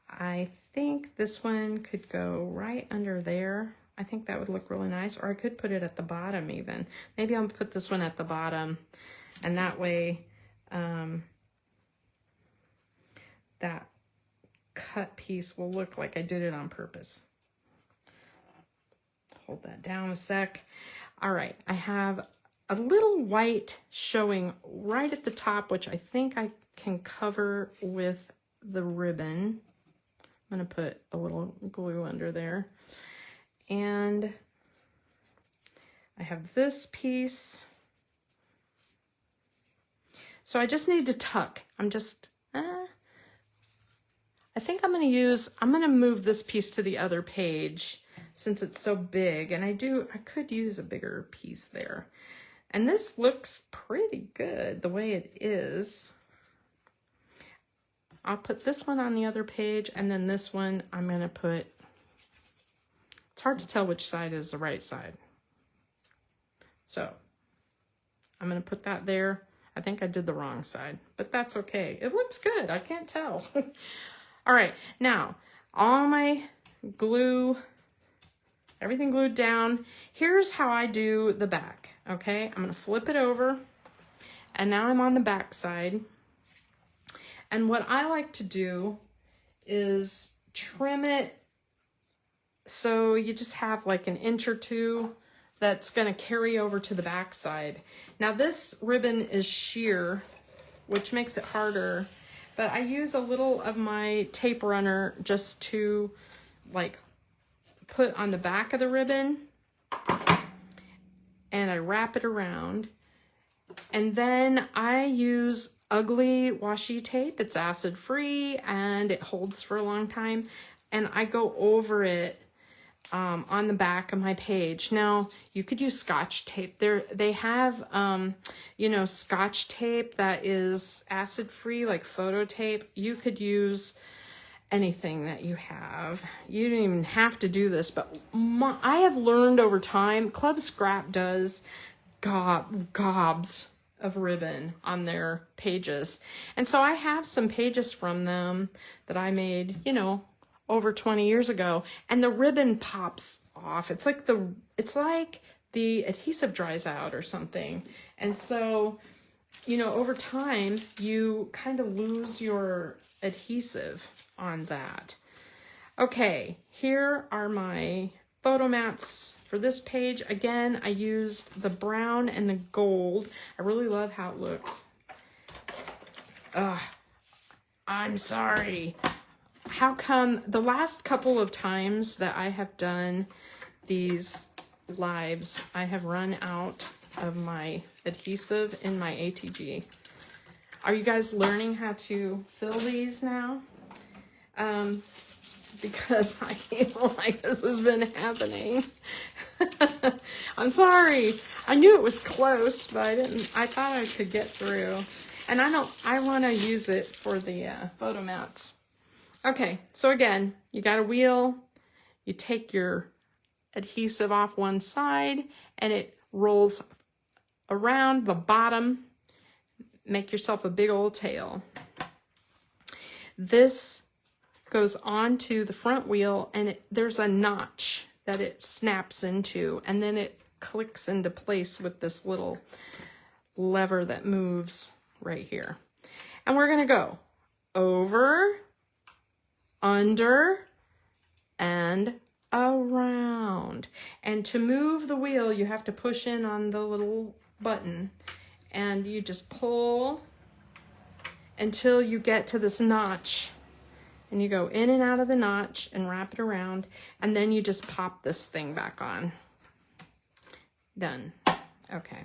I think this one could go right under there. I think that would look really nice, or I could put it at the bottom even. Maybe I'll put this one at the bottom, and that way that cut piece will look like I did it on purpose. Hold that down a sec. All right, I have a little white showing right at the top, which I think I can cover with the ribbon. I'm going to put a little glue under there. And I have this piece. So I just need to tuck. I think I'm going to move this piece to the other page since it's so big. And I could use a bigger piece there. And this looks pretty good the way it is. I'll put this one on the other page, and then this one I'm going to put, it's hard to tell which side is the right side. So I'm going to put that there. I think I did the wrong side, but that's okay. It looks good. I can't tell. All right, now all my glue, everything glued down. Here's how I do the back, okay? I'm gonna flip it over, and now I'm on the back side. And what I like to do is trim it so you just have like an inch or two that's gonna carry over to the back side. Now this ribbon is sheer, which makes it harder, but I use a little of my tape runner just to like put on the back of the ribbon, and I wrap it around. And then I use ugly washi tape. It's acid free and it holds for a long time. And I go over it on the back of my page. Now you could use Scotch tape. They have, you know, Scotch tape that is acid free, like photo tape. You could use anything that you have. You don't even have to do this, but I have learned over time, Club Scrap does gobs of ribbon on their pages. And so I have some pages from them that I made, you know, over 20 years ago, and the ribbon pops off. It's like the adhesive dries out or something. And so, you know, over time, you kind of lose your adhesive on that. Okay, here are my photo mats for this page. Again, I used the brown and the gold. I really love how it looks. I'm sorry. How come the last couple of times that I have done these lives, I have run out of my adhesive in my ATG. Are you guys learning how to fill these now? Because I feel like this has been happening. I'm sorry. I knew it was close, but I thought I could get through. And I want to use it for the photo mats. Okay, so again, you got a wheel, you take your adhesive off one side, and it rolls around the bottom. Make yourself a big old tail. This goes onto the front wheel, and there's a notch that it snaps into, and then it clicks into place with this little lever that moves right here. And we're gonna go over, under, and around. And to move the wheel, you have to push in on the little button, and you just pull until you get to this notch, and you go in and out of the notch and wrap it around, and then you just pop this thing back on. Done. Okay.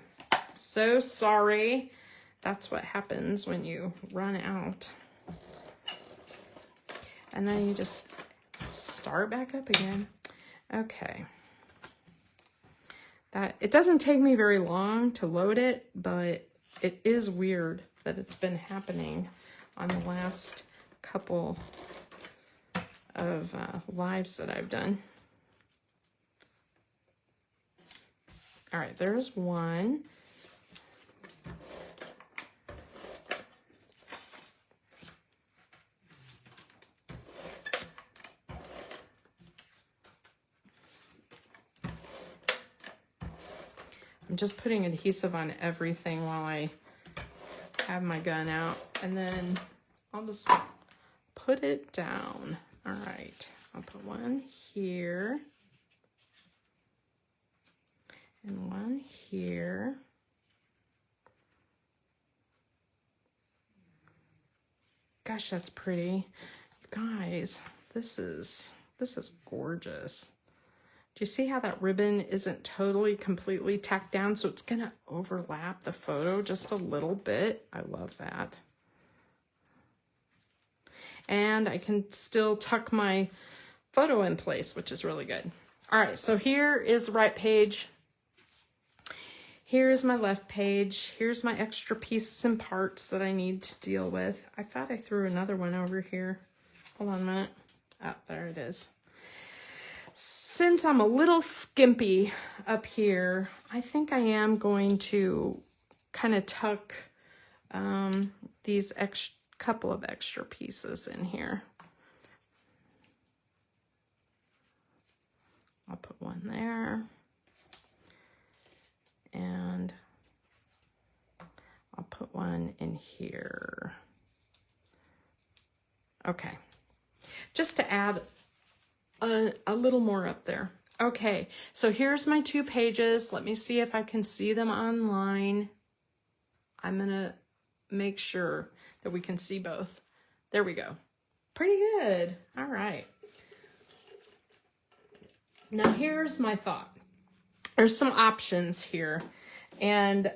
So sorry. That's what happens when you run out. And then you just start back up again. Okay. It doesn't take me very long to load it, but it is weird that it's been happening on the last couple of lives that I've done. All right, there's one. I'm just putting adhesive on everything while I have my gun out, and then I'll just put it down. All right, I'll put one here and one here. Gosh, that's pretty. Guys, this is gorgeous. Do you see how that ribbon isn't totally completely tacked down? So it's gonna overlap the photo just a little bit. I love that. And I can still tuck my photo in place, which is really good. All right, so here is the right page. Here's my left page. Here's my extra pieces and parts that I need to deal with. I thought I threw another one over here. Hold on a minute. Oh, there it is. Since I'm a little skimpy up here, I think I am going to kind of tuck these couple of extra pieces in here. I'll put one there. And I'll put one in here. Okay. Just to add a little more up there. Okay, so here's my 2 pages. Let me see if I can see them online. I'm gonna make sure that we can see both. There we go. Pretty good. All right. Now here's my thought. There's some options here. And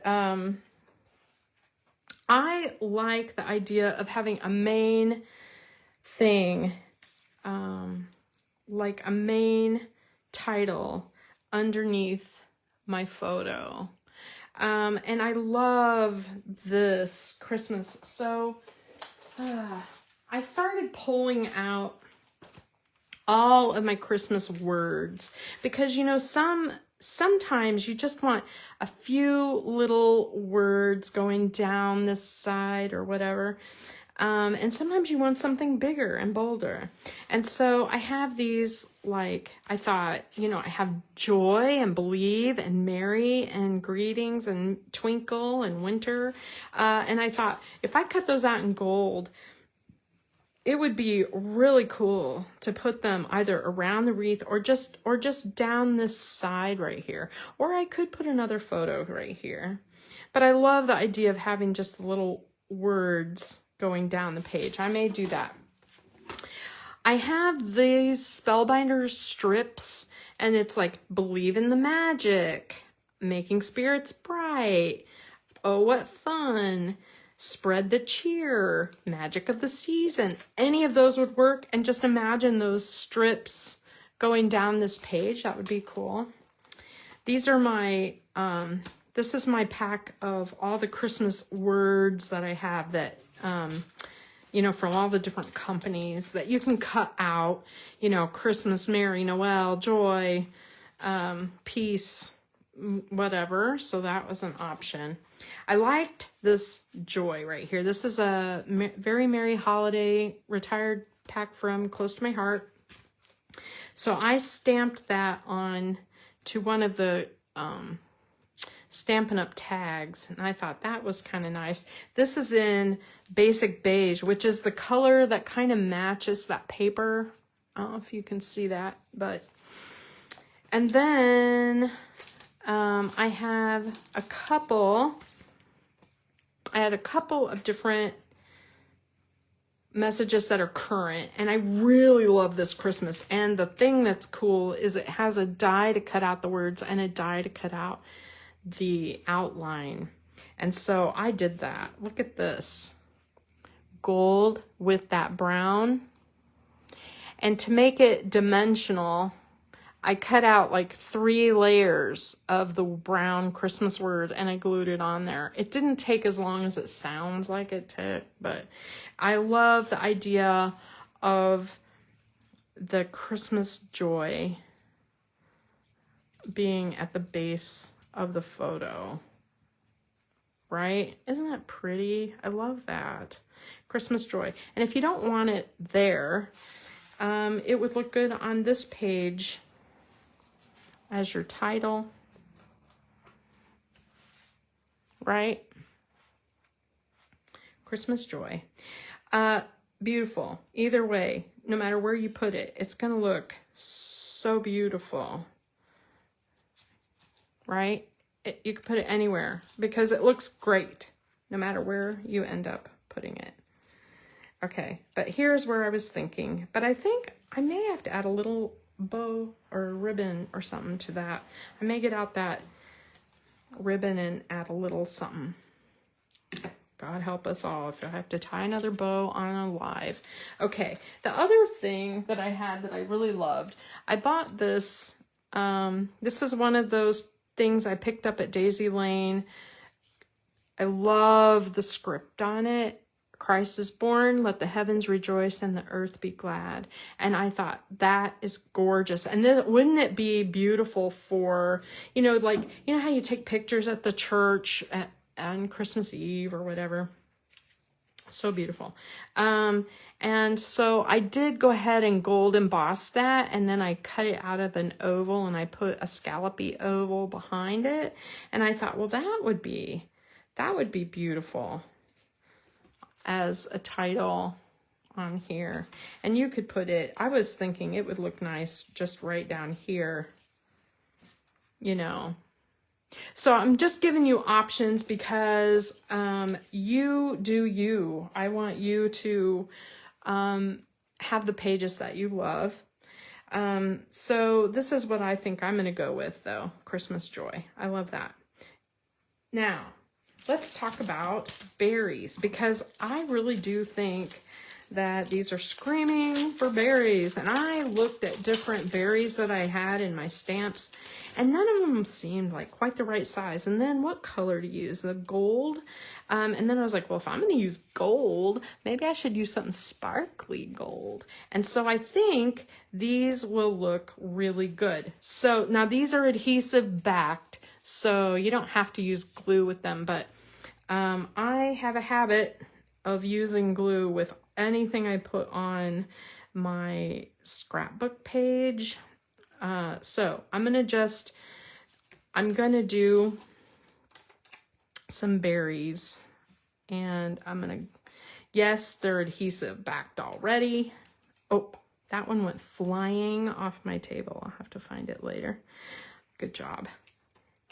I like the idea of having a main thing, like a main title underneath my photo. And I love this Christmas. So I started pulling out all of my Christmas words because, you know, sometimes you just want a few little words going down this side or whatever. And sometimes you want something bigger and bolder. And so I have these, like, I thought, you know, I have joy and believe and merry and greetings and twinkle and winter. And I thought if I cut those out in gold, it would be really cool to put them either around the wreath or just down this side right here. Or I could put another photo right here. But I love the idea of having just little words going down the page. I may do that. I have these Spellbinder strips, and it's like, believe in the magic, making spirits bright, oh, what fun, spread the cheer, magic of the season. Any of those would work, and just imagine those strips going down this page. That would be cool. These are my, this is my pack of all the Christmas words that I have that, you know, from all the different companies that you can cut out, you know, Christmas, Merry, Noel, joy, peace, whatever. So that was an option. I liked this joy right here. This is a very merry holiday retired pack from Close to My Heart. So I stamped that on to one of the Stampin' Up! Tags, and I thought that was kind of nice. This is in Basic Beige, which is the color that kind of matches that paper. I don't know if you can see that, but... And then I have a couple... I had a couple of different messages that are current, and I really love this Christmas. And the thing that's cool is it has a die to cut out the words and a die to cut out the outline. And so I did that. Look at this. Gold with that brown. And to make it dimensional, I cut out like 3 layers of the brown Christmas word and I glued it on there. It didn't take as long as it sounds like it took, but I love the idea of the Christmas joy being at the base of the photo, right? Isn't that pretty? I love that. Christmas joy. And if you don't want it there, it would look good on this page as your title, right? Christmas joy. Beautiful. Either way, no matter where you put it, it's gonna look so beautiful, right? You can put it anywhere because it looks great no matter where you end up putting it. Okay, but here's where I was thinking. But I think I may have to add a little bow or ribbon or something to that. I may get out that ribbon and add a little something. God help us all if I have to tie another bow on a live. Okay, the other thing that I had that I really loved, I bought this. This is one of those things I picked up at Daisy Lane. I love the script on it. Christ is born, let the heavens rejoice and the earth be glad. And I thought, that is gorgeous. And then, wouldn't it be beautiful for, like, you know how you take pictures at the church on Christmas Eve or whatever? So beautiful. And so I did go ahead and gold emboss that, and then I cut it out of an oval and I put a scallopy oval behind it. And I thought, well, that would be beautiful as a title on here. And you could put it, I was thinking it would look nice just right down here, So I'm just giving you options because you do you. I want you to have the pages that you love. So this is what I think I'm going to go with, though. Christmas Joy. I love that. Now, let's talk about berries, because I really do think that these are screaming for berries. And I looked at different berries that I had in my stamps, and none of them seemed like quite the right size. And then what color to use? The gold. And then I was like, well, if I'm going to use gold, maybe I should use something sparkly gold. And so I think these will look really good. So now these are adhesive backed, so you don't have to use glue with them. But I have a habit of using glue with anything I put on my scrapbook page. So I'm going to do some berries, and yes, they're adhesive backed already. Oh, that one went flying off my table. I'll have to find it later. Good job.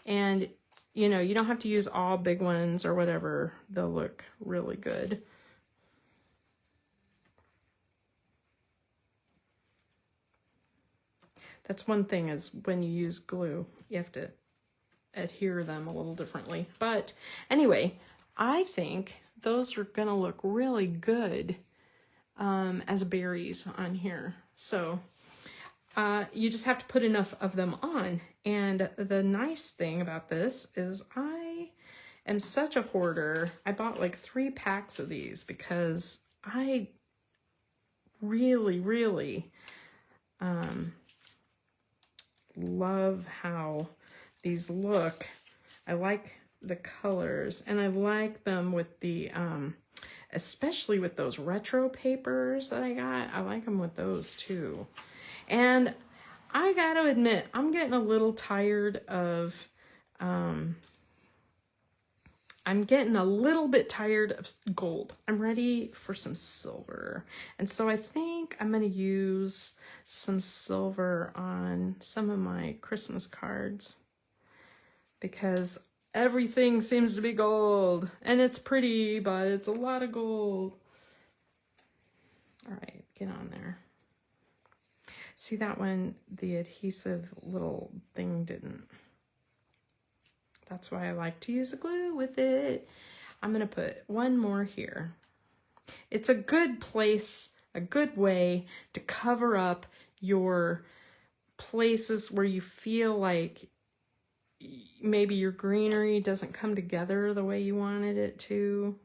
And you don't have to use all big ones or whatever. They'll look really good. That's one thing, is when you use glue, you have to adhere them a little differently. But anyway, I think those are going to look really good as berries on here. So you just have to put enough of them on. And the nice thing about this is I am such a hoarder. I bought like 3 packs of these because I really, really love how these look. I like the colors, and I like them with the especially with those retro papers that I got. I like them with those too. And I gotta admit, I'm getting a little tired of I'm getting a little bit tired of gold. I'm ready for some silver. And so I think I'm going to use some silver on some of my Christmas cards, because everything seems to be gold. And it's pretty, but it's a lot of gold. All right, get on there. See that one, the adhesive little thing didn't. That's why I like to use a glue with it. I'm going to put one more here. It's a good place, a good way to cover up your places where you feel like maybe your greenery doesn't come together the way you wanted it to.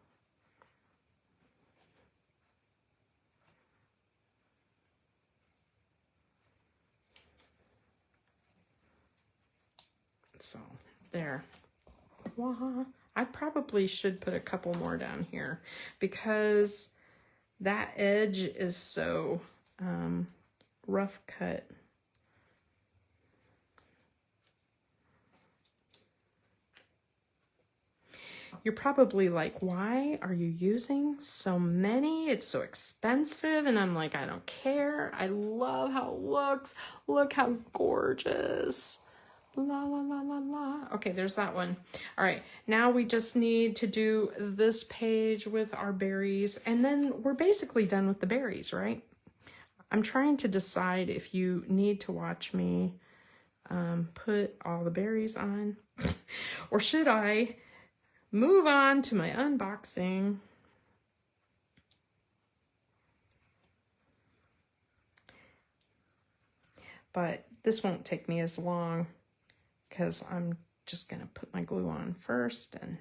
So there. I probably should put a couple more down here because that edge is so rough cut. You're probably like, why are you using so many? It's so expensive. And I'm like, I don't care. I love how it looks. Look how gorgeous. La, la, la, la, la. Okay, there's that one. All right, now we just need to do this page with our berries, and then we're basically done with the berries, right? I'm trying to decide if you need to watch me put all the berries on, or should I move on to my unboxing? But this won't take me as long because I'm just gonna put my glue on first and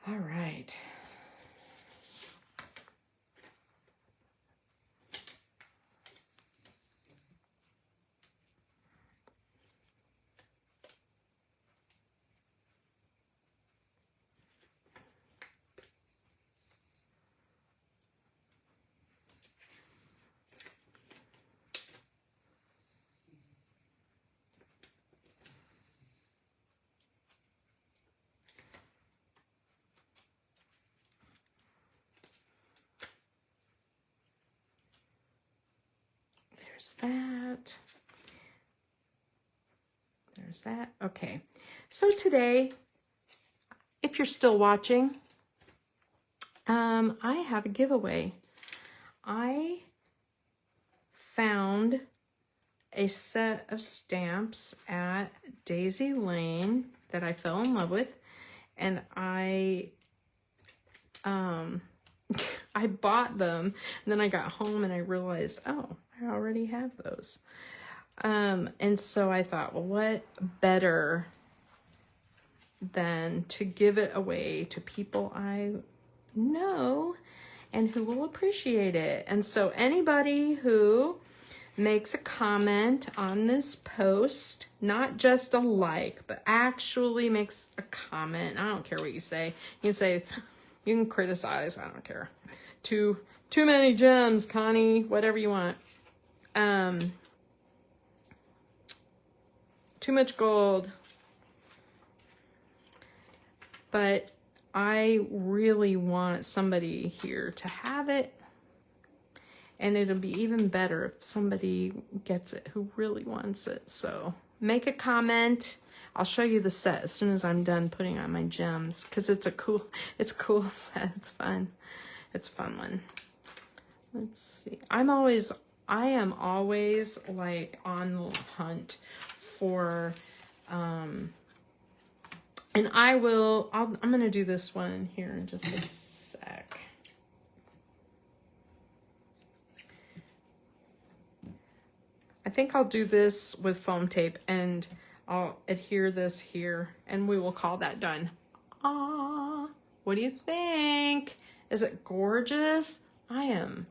all right. There's that. There's that. Okay. So today, if you're still watching, I have a giveaway. I found a set of stamps at Daisy Lane that I fell in love with, and I bought them, and then I got home and I realized, oh, I already have those. And so I thought, well, what better than to give it away to people I know and who will appreciate it. And so anybody who makes a comment on this post, not just a like, but actually makes a comment. I don't care what you say. You can say, you can criticize, I don't care. Too many gems, Connie, whatever you want. Too much gold. But I really want somebody here to have it. And it'll be even better if somebody gets it who really wants it. So make a comment. I'll show you the set as soon as I'm done putting on my gems, because it's a cool set. It's fun. It's a fun one. Let's see. I am always like on the hunt for, and I'm going to do this one here in just a sec. I think I'll do this with foam tape and I'll adhere this here and we will call that done. Ah, what do you think? Is it gorgeous? I am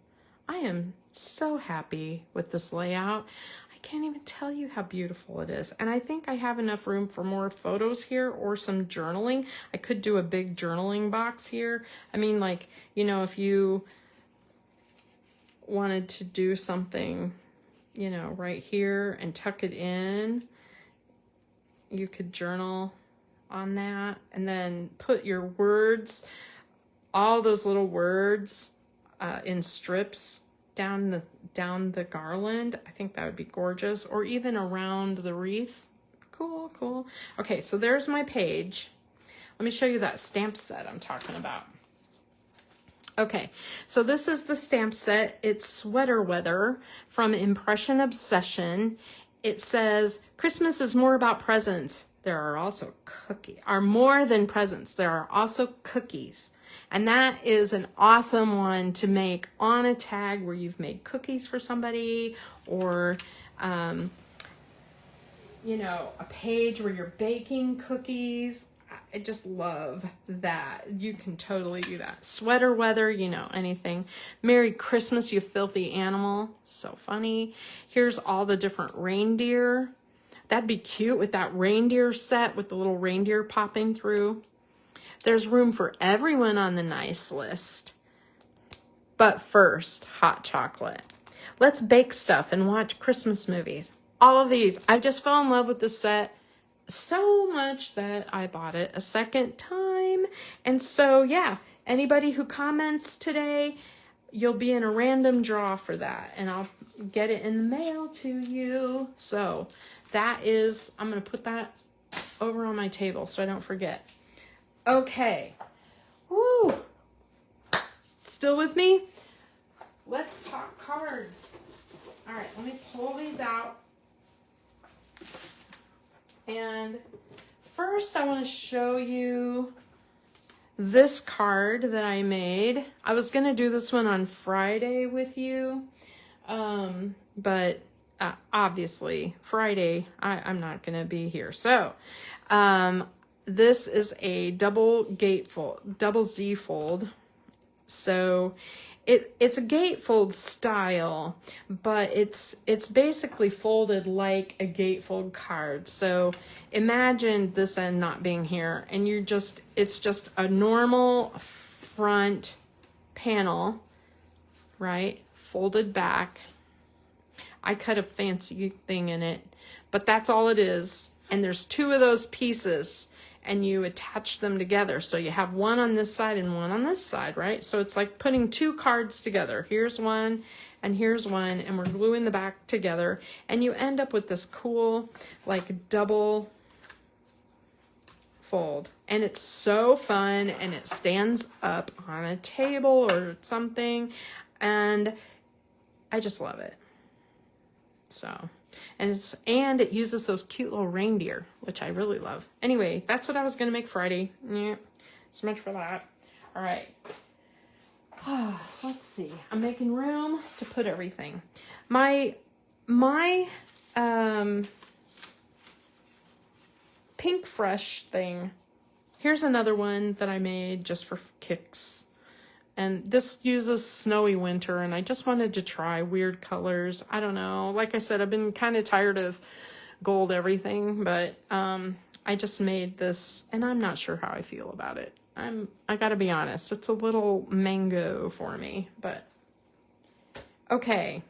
so happy with this layout. I can't even tell you how beautiful it is. And I think I have enough room for more photos here or some journaling. I could do a big journaling box here. I mean, like, you know, if you wanted to do something, you know, right here and tuck it in, you could journal on that and then put your words, all those little words in strips down the garland. I think that would be gorgeous, or even around the wreath. Cool, cool. Okay, so there's my page. Let me show you that stamp set I'm talking about. Okay, so this is the stamp set. It's Sweater Weather from Impression Obsession. It says, Christmas is more about presents. There are also more than presents. There are also cookies. And that is an awesome one to make on a tag where you've made cookies for somebody, or, you know, a page where you're baking cookies. I just love that. You can totally do that. Sweater weather, you know, anything. Merry Christmas, you filthy animal. So funny. Here's all the different reindeer. That'd be cute with that reindeer set with the little reindeer popping through. There's room for everyone on the nice list. But first, hot chocolate. Let's bake stuff and watch Christmas movies. All of these. I just fell in love with this set so much that I bought it a second time. And so, yeah, anybody who comments today, you'll be in a random draw for that, and I'll get it in the mail to you. So that is, I'm going to put that over on my table so I don't forget. Okay. Woo! Still with me? Let's talk cards. All right, let me pull these out. And first I want to show you this card that I made. I was going to do this one on Friday with you, but obviously Friday I'm not going to be here. So this is a double Z fold. So it's a gatefold style, but it's basically folded like a gatefold card. So imagine this end not being here, and it's just a normal front panel, right? Folded back. I cut a fancy thing in it, but that's all it is. And there's two of those pieces, and you attach them together. So you have one on this side and one on this side, right? So it's like putting two cards together. Here's one and here's one, and we're gluing the back together, and you end up with this cool like double fold. And it's so fun, and it stands up on a table or something, and I just love it. So, and it uses those cute little reindeer, which I really love. Anyway, that's what I was gonna make Friday. Yeah, so much for that. All right. Let's see. I'm making room to put everything. My pink fresh thing. Here's another one that I made just for kicks. And this uses Snowy Winter, and I just wanted to try weird colors. I don't know. Like I said, I've been kind of tired of gold everything, but I just made this, and I'm not sure how I feel about it. I gotta be honest. It's a little mango for me, but okay.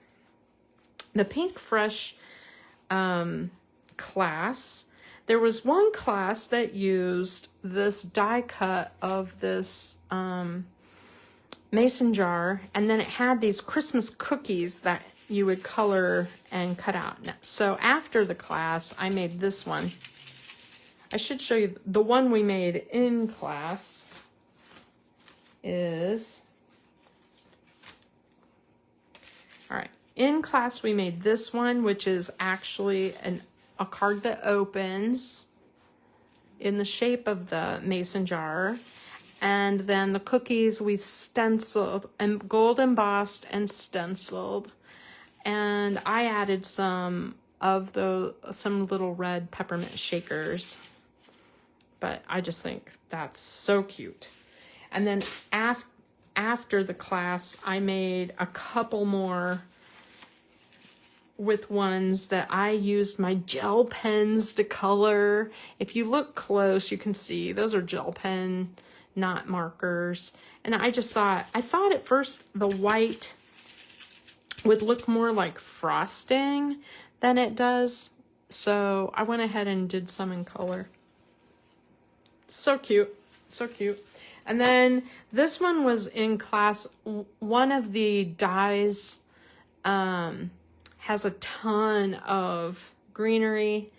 The Pink Fresh class. There was one class that used this die cut of this mason jar, and then it had these Christmas cookies that you would color and cut out. So after the class, I made this one. I should show you the one we made in class is, all right, in class we made this one, which is actually a card that opens in the shape of the mason jar. And then the cookies we stenciled and gold embossed and stenciled. And I added some little red peppermint shakers. But I just think that's so cute. And then after the class, I made a couple more with ones that I used my gel pens to color. If you look close, you can see those are gel pen, not markers. And I thought at first the white would look more like frosting than it does. So I went ahead and did some in color. So cute. So cute. And then this one was in class. One of the dies has a ton of greenery.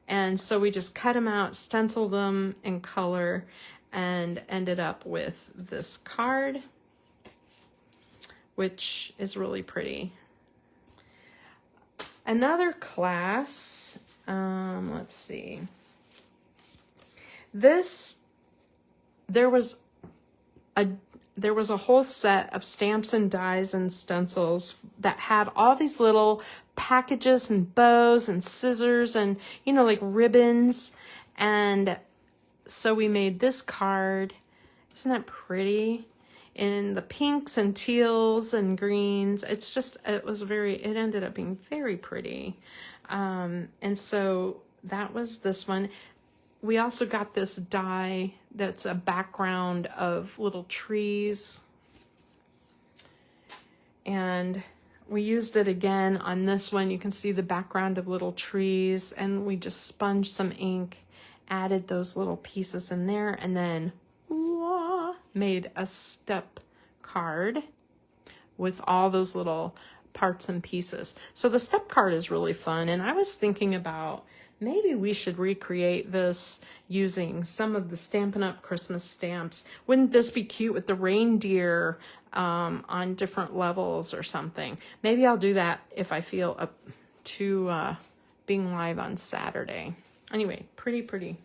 And so we just cut them out, stenciled them in color, and ended up with this card, which is really pretty. Another class, let's see. There was a whole set of stamps and dies and stencils that had all these little packages and bows and scissors and, like ribbons. And so we made this card. Isn't that pretty? In the pinks and teals and greens. It ended up being very pretty. And so that was this one. We also got this die that's a background of little trees. And we used it again on this one. You can see the background of little trees, and we just sponged some ink, added those little pieces in there, and then made a step card with all those little parts and pieces. So the step card is really fun. And I was thinking about maybe we should recreate this using some of the Stampin' Up! Christmas stamps. Wouldn't this be cute with the reindeer on different levels or something? Maybe I'll do that if I feel up to being live on Saturday. Anyway, pretty.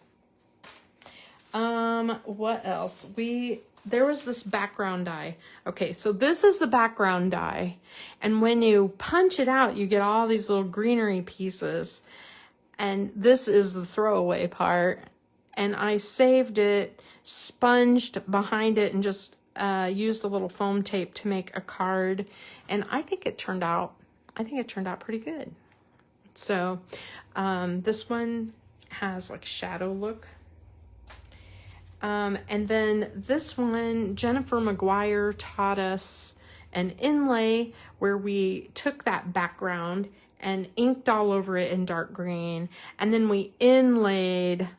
What else? There was this background die. Okay, so this is the background die. And when you punch it out, you get all these little greenery pieces. And this is the throwaway part. And I saved it, sponged behind it, and just used a little foam tape to make a card. And I think it turned out pretty good. So this one has like shadow look. And then this one, Jennifer McGuire taught us an inlay where we took that background and inked all over it in dark green. And then we inlaid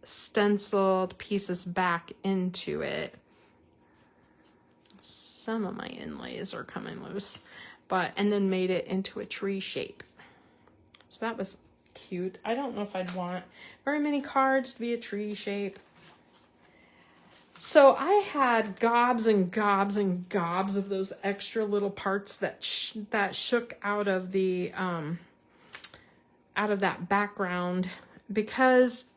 stenciled pieces back into it. Some of my inlays are coming loose, and then made it into a tree shape. So that was cute. I don't know if I'd want very many cards to be a tree shape. So I had gobs and gobs and gobs of those extra little parts that shook out of the out of that background, because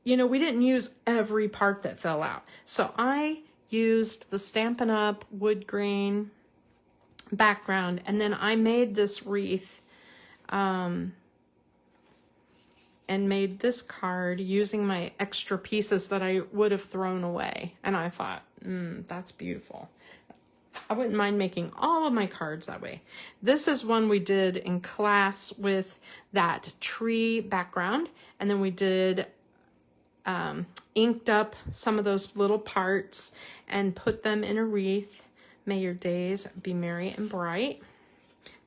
we didn't use every part that fell out. So I used the Stampin' Up! Wood grain background, and then I made this wreath and made this card using my extra pieces that I would have thrown away. And I thought, that's beautiful. I wouldn't mind making all of my cards that way. This is one we did in class with that tree background. And then we did inked up some of those little parts and put them in a wreath. May your days be merry and bright.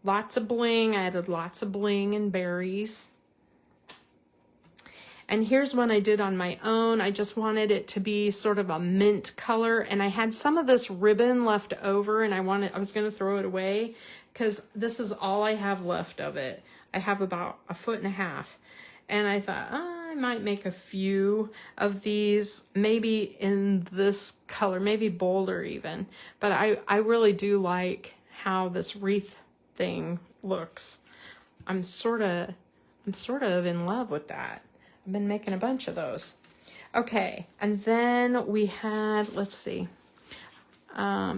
Lots of bling. I added lots of bling and berries. And here's one I did on my own. I just wanted it to be sort of a mint color. And I had some of this ribbon left over, and I was going to throw it away because this is all I have left of it. I have about 1.5 feet. And I thought, I might make a few of these, maybe in this color, maybe bolder even. But I really do like how this wreath thing looks. I'm sort of in love with that. I've been making a bunch of those. Okay, and then we had, let's see.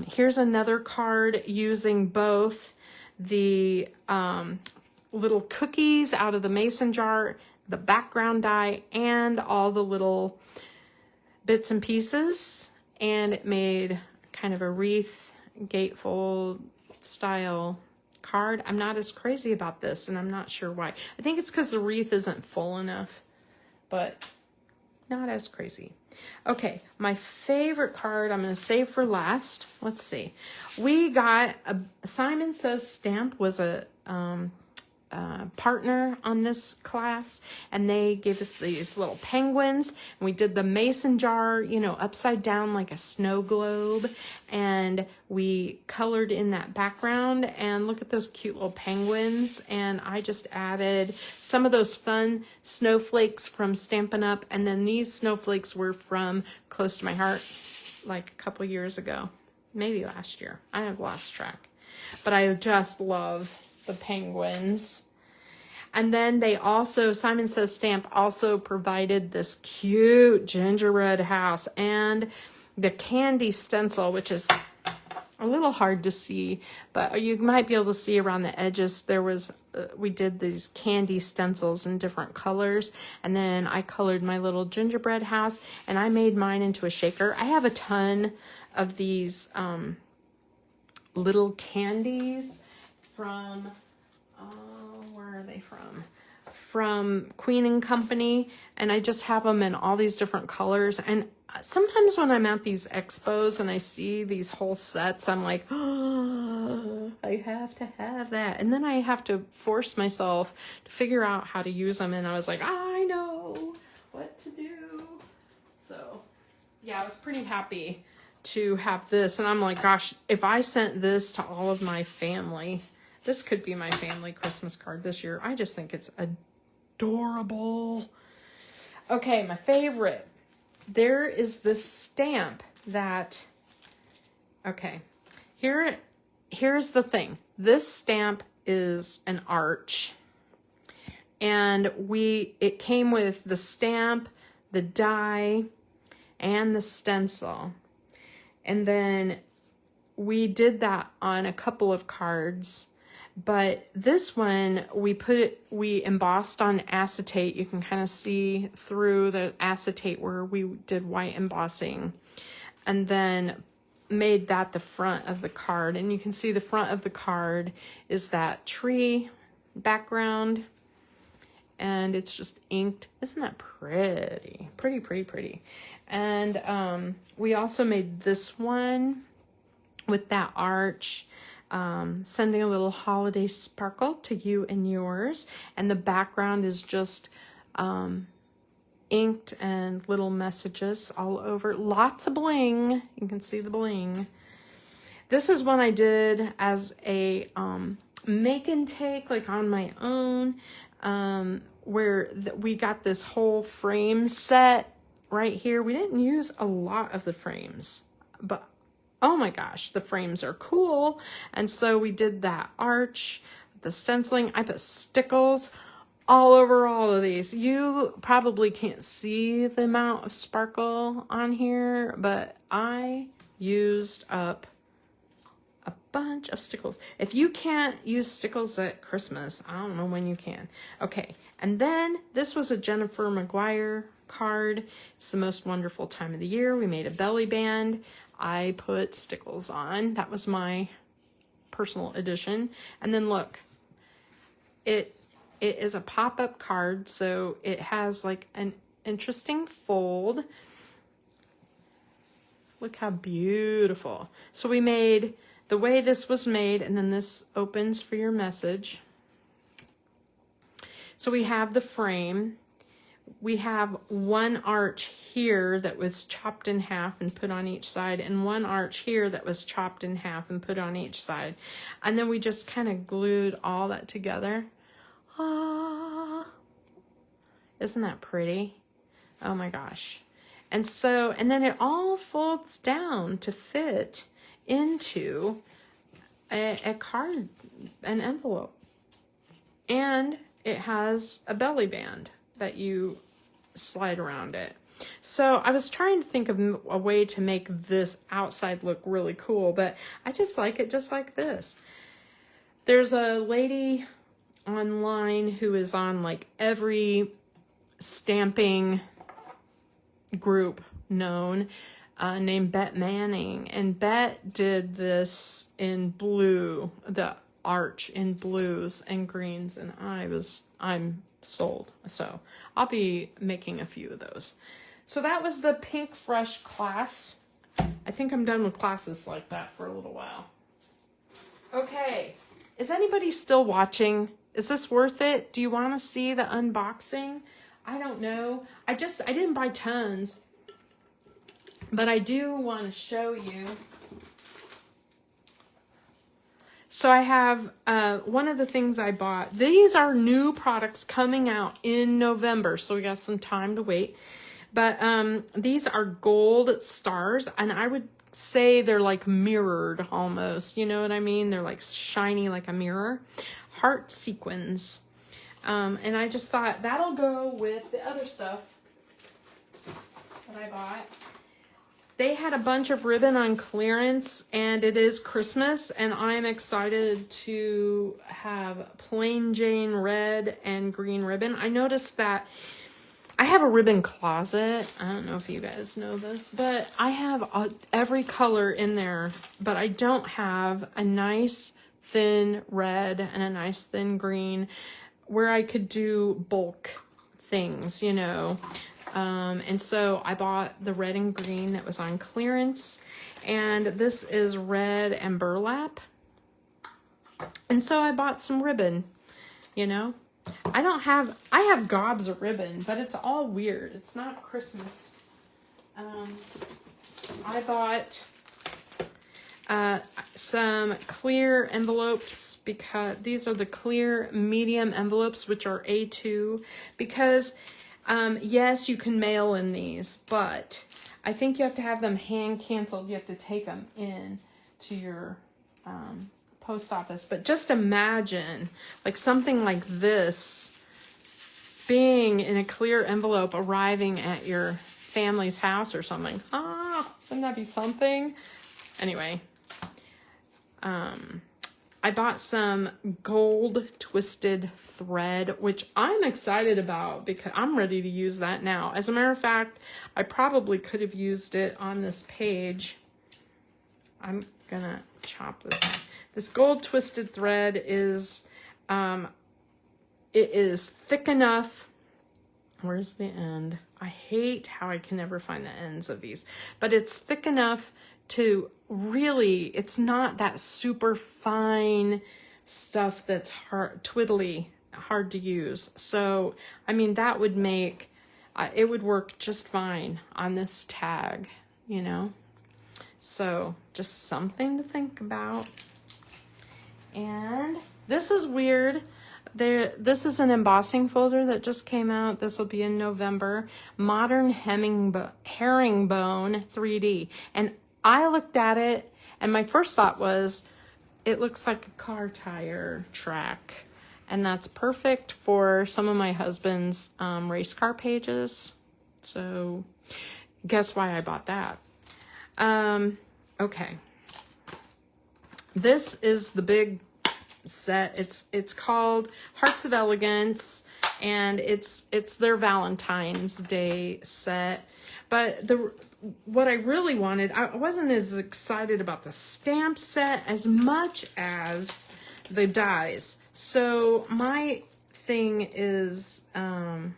Here's another card using both the little cookies out of the mason jar, the background die, and all the little bits and pieces. And it made kind of a wreath, gatefold style card. I'm not as crazy about this, and I'm not sure why. I think it's because the wreath isn't full enough, but not as crazy. Okay, my favorite card I'm going to save for last. Let's see. We got Simon Says Stamp was a partner on this class, and they gave us these little penguins, and we did the mason jar, upside down like a snow globe, and we colored in that background. And look at those cute little penguins. And I just added some of those fun snowflakes from Stampin' Up! And then these snowflakes were from Close to My Heart, like a couple years ago, maybe last year. I have lost track, but I just love the penguins. And then they also, Simon Says Stamp also provided this cute gingerbread house and the candy stencil, which is a little hard to see, but you might be able to see around the edges. There was, we did these candy stencils in different colors, and then I colored my little gingerbread house, and I made mine into a shaker. I have a ton of these little candies from, where are they from? From Queen & Company, and I just have them in all these different colors. And sometimes when I'm at these expos and I see these whole sets, I'm like, oh, I have to have that. And then I have to force myself to figure out how to use them. And I was like, I know what to do. So yeah, I was pretty happy to have this. And I'm like, gosh, if I sent this to all of my family, this could be my family Christmas card this year. I just think it's adorable. Okay, my favorite. There is this stamp that, okay, here's the thing. This stamp is an arch. And it came with the stamp, the die, and the stencil. And then we did that on a couple of cards. But this one, we embossed on acetate. You can kind of see through the acetate where we did white embossing. And then made that the front of the card. And you can see the front of the card is that tree background. And it's just inked. Isn't that pretty? Pretty, pretty, pretty. And we also made this one with that arch. Sending a little holiday sparkle to you and yours. And the background is just inked and little messages all over. Lots of bling. You can see the bling. This is one I did as a make and take, like on my own, where we got this whole frame set right here. We didn't use a lot of the frames, but oh my gosh, the frames are cool. And so we did that arch, the stenciling. I put stickles all over all of these. You probably can't see the amount of sparkle on here, but I used up a bunch of stickles. If you can't use stickles at Christmas, I don't know when you can. Okay, and then this was a Jennifer Maguire card. It's the most wonderful time of the year. We made a belly band. I put stickles on. That was my personal edition. And then look, it is a pop-up card, so it has like an interesting fold. Look how beautiful. So we made the way this was made, and then this opens for your message. So we have the frame. We have one arch here that was chopped in half and put on each side, and one arch here that was chopped in half and put on each side. And then we just kind of glued all that together. Ah, isn't that pretty? Oh my gosh. And then it all folds down to fit into a card, an envelope. And it has a belly band that you slide around it. So I was trying to think of a way to make this outside look really cool, but I just like it just like this. There's a lady online who is on like every stamping group known, named Bet Manning, and Bet did this in blue, the arch in blues and greens, and I'm sold. So I'll be making a few of those. So that was the Pink Fresh class. I think I'm done with classes like that for a little while. Okay, is anybody still watching? Is this worth it? Do you want to see the unboxing? I don't know. I didn't buy tons, but I do want to show you. So I have one of the things I bought. These are new products coming out in November, so we got some time to wait. But these are gold stars, and I would say they're like mirrored almost. You know what I mean? They're like shiny like a mirror. Heart sequins. And I just thought that'll go with the other stuff that I bought. They had a bunch of ribbon on clearance, and it is Christmas, and I'm excited to have plain Jane red and green ribbon. I noticed that I have a ribbon closet. I don't know if you guys know this, but I have every color in there, but I don't have a nice thin red and a nice thin green where I could do bulk things, you know. And so I bought the red and green that was on clearance, and this is red and burlap. And so I bought some ribbon, you know. I have gobs of ribbon, but it's all weird. It's not Christmas. I bought some clear envelopes, because these are the clear medium envelopes, which are A2, because yes, you can mail in these, but I think you have to have them hand canceled. You have to take them in to your post office. But just imagine like something like this being in a clear envelope, arriving at your family's house or something. Ah, wouldn't that be something? Anyway, I bought some gold twisted thread, which I'm excited about because I'm ready to use that now. As a matter of fact, I probably could have used it on this page. I'm gonna chop this off. This gold twisted thread is, it is thick enough. Where's the end? I hate how I can never find the ends of these, but it's thick enough to really, it's not that super fine stuff that's hard, twiddly, hard to use. So, I mean, that would make, it would work just fine on this tag, you know? So, just something to think about. And this is weird. This is an embossing folder that just came out. This will be in November. Modern Herringbone 3D. And I looked at it, and my first thought was, it looks like a car tire track. And that's perfect for some of my husband's race car pages. So guess why I bought that. Okay. This is the big set. It's called Hearts of Elegance, and it's their Valentine's Day set. But what I really wanted, I wasn't as excited about the stamp set as much as the dies. So my thing is, I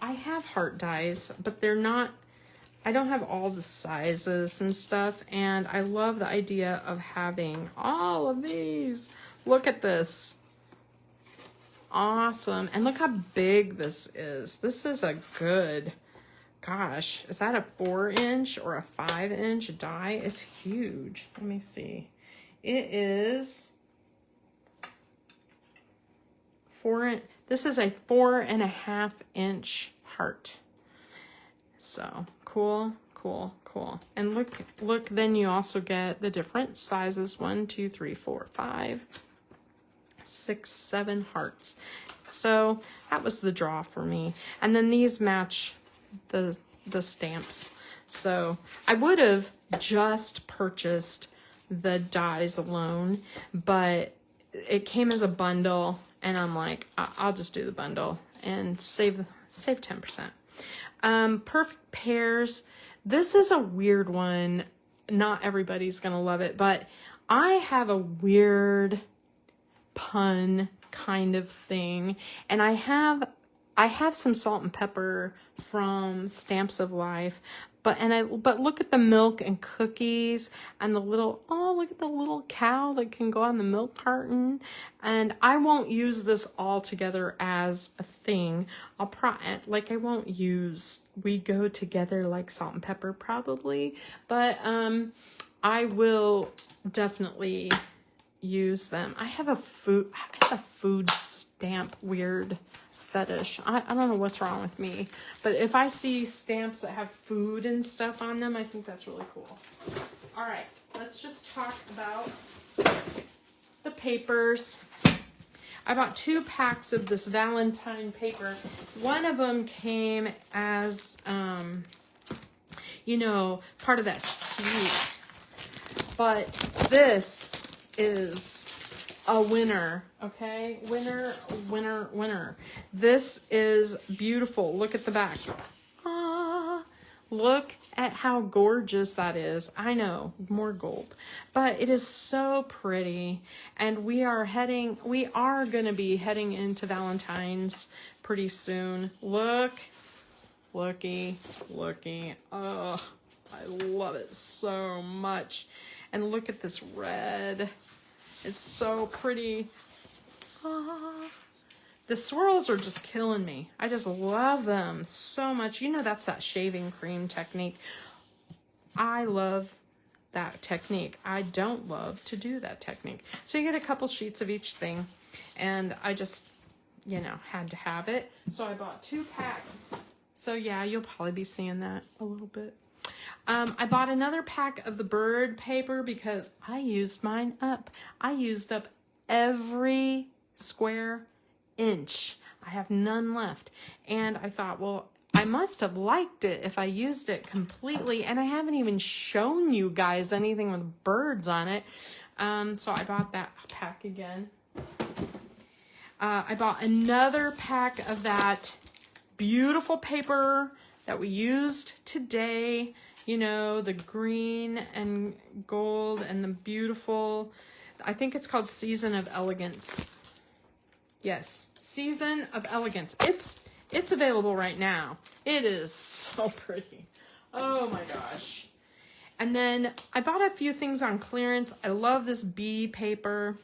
have heart dies, but they're not, I don't have all the sizes and stuff, and I love the idea of having all of these. Look at this. Awesome. And look how big this is. This is a good, gosh, is that a 4-inch or a 5-inch die? It's huge. Let me see. It is this is a 4.5-inch heart. So cool, cool, cool. And look, then you also get the different sizes. 1, 2, 3, 4, 5, 6, 7 hearts. So that was the draw for me. And then these match the stamps. So I would have just purchased the dies alone, but it came as a bundle, and I'm like, I'll just do the bundle and save 10%. Perfect pairs. This is a weird one. Not everybody's gonna love it, but I have a weird pun kind of thing, and I have some salt and pepper from Stamps of Life, but look at the milk and cookies and the little, oh, look at the little cow that can go on the milk carton. And I won't use this all together as a thing. I won't use We Go Together like salt and pepper probably, but I will definitely use them. I have a food stamp weird fetish. I don't know what's wrong with me, but if I see stamps that have food and stuff on them, I think that's really cool. All right, let's just talk about the papers. I bought 2 packs of this Valentine paper. One of them came as, part of that suite, but this is a winner, okay? Winner, winner, winner. This is beautiful. Look at the back. Ah, look at how gorgeous that is. I know, more gold, but it is so pretty. And we are going to be heading into Valentine's pretty soon. Looky. Oh, I love it so much. And look at this red. It's so pretty. Ah, The swirls are just killing me. I just love them so much. You know, that's that shaving cream technique. I love that technique. I don't love to do that technique. So you get a couple sheets of each thing, and I just, you know, had to have it. So I bought 2 packs. So yeah, you'll probably be seeing that a little bit. I bought another pack of the bird paper because I used mine up. I used up every square inch. I have none left. And I thought, well, I must have liked it if I used it completely. And I haven't even shown you guys anything with birds on it. So I bought that pack again. I bought another pack of that beautiful paper that we used today. You know, the green and gold and the beautiful, I think it's called Season of Elegance. Yes, Season of Elegance. It's available right now. It is so pretty. Oh my gosh. And then I bought a few things on clearance. I love this bee paper,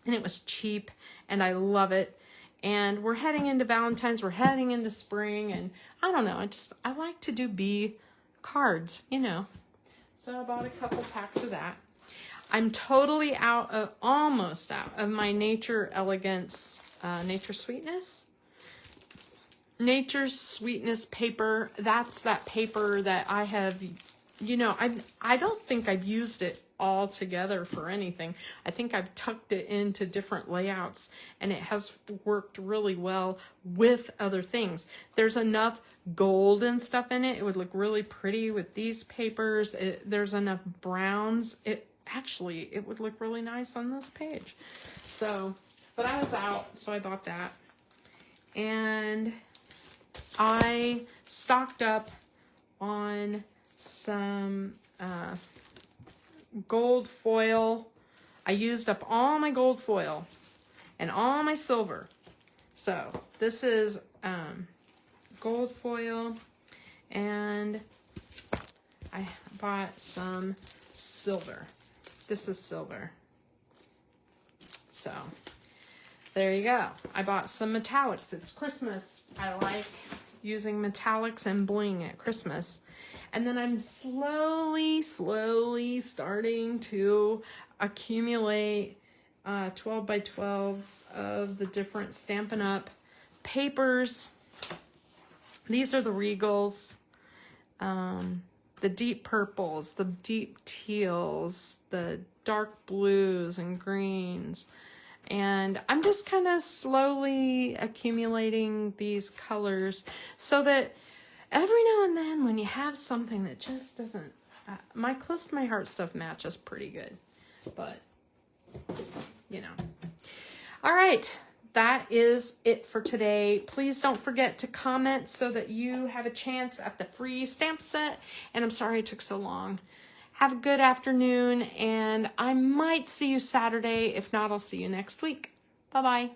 and it was cheap, and I love it. And we're heading into Valentine's, we're heading into spring, and I don't know, I like to do bee cards, you know. So I bought a couple packs of that. I'm totally almost out of my Nature Elegance, Nature Sweetness paper. That's that paper that I have, you know, I don't think I've used it all together for anything. I think I've tucked it into different layouts, and it has worked really well with other things. There's enough gold and stuff in it. It would look really pretty with these papers. There's enough browns. It would look really nice on this page. So, but I was out, so I bought that. And I stocked up on some gold foil. I used up all my gold foil and all my silver. So this is gold foil, and I bought some silver. This is silver. So there you go. I bought some metallics. It's Christmas. I like using metallics and bling at Christmas. And then I'm slowly starting to accumulate 12 by 12s of the different Stampin' Up! Papers. These are the Regals, the deep purples, the deep teals, the dark blues and greens. And I'm just kind of slowly accumulating these colors so that every now and then when you have something that just doesn't, my close to my heart stuff matches pretty good, but you know. All right, that is it for today. Please don't forget to comment so that you have a chance at the free stamp set. And I'm sorry it took so long. Have a good afternoon, and I might see you Saturday. If not, I'll see you next week. Bye-bye.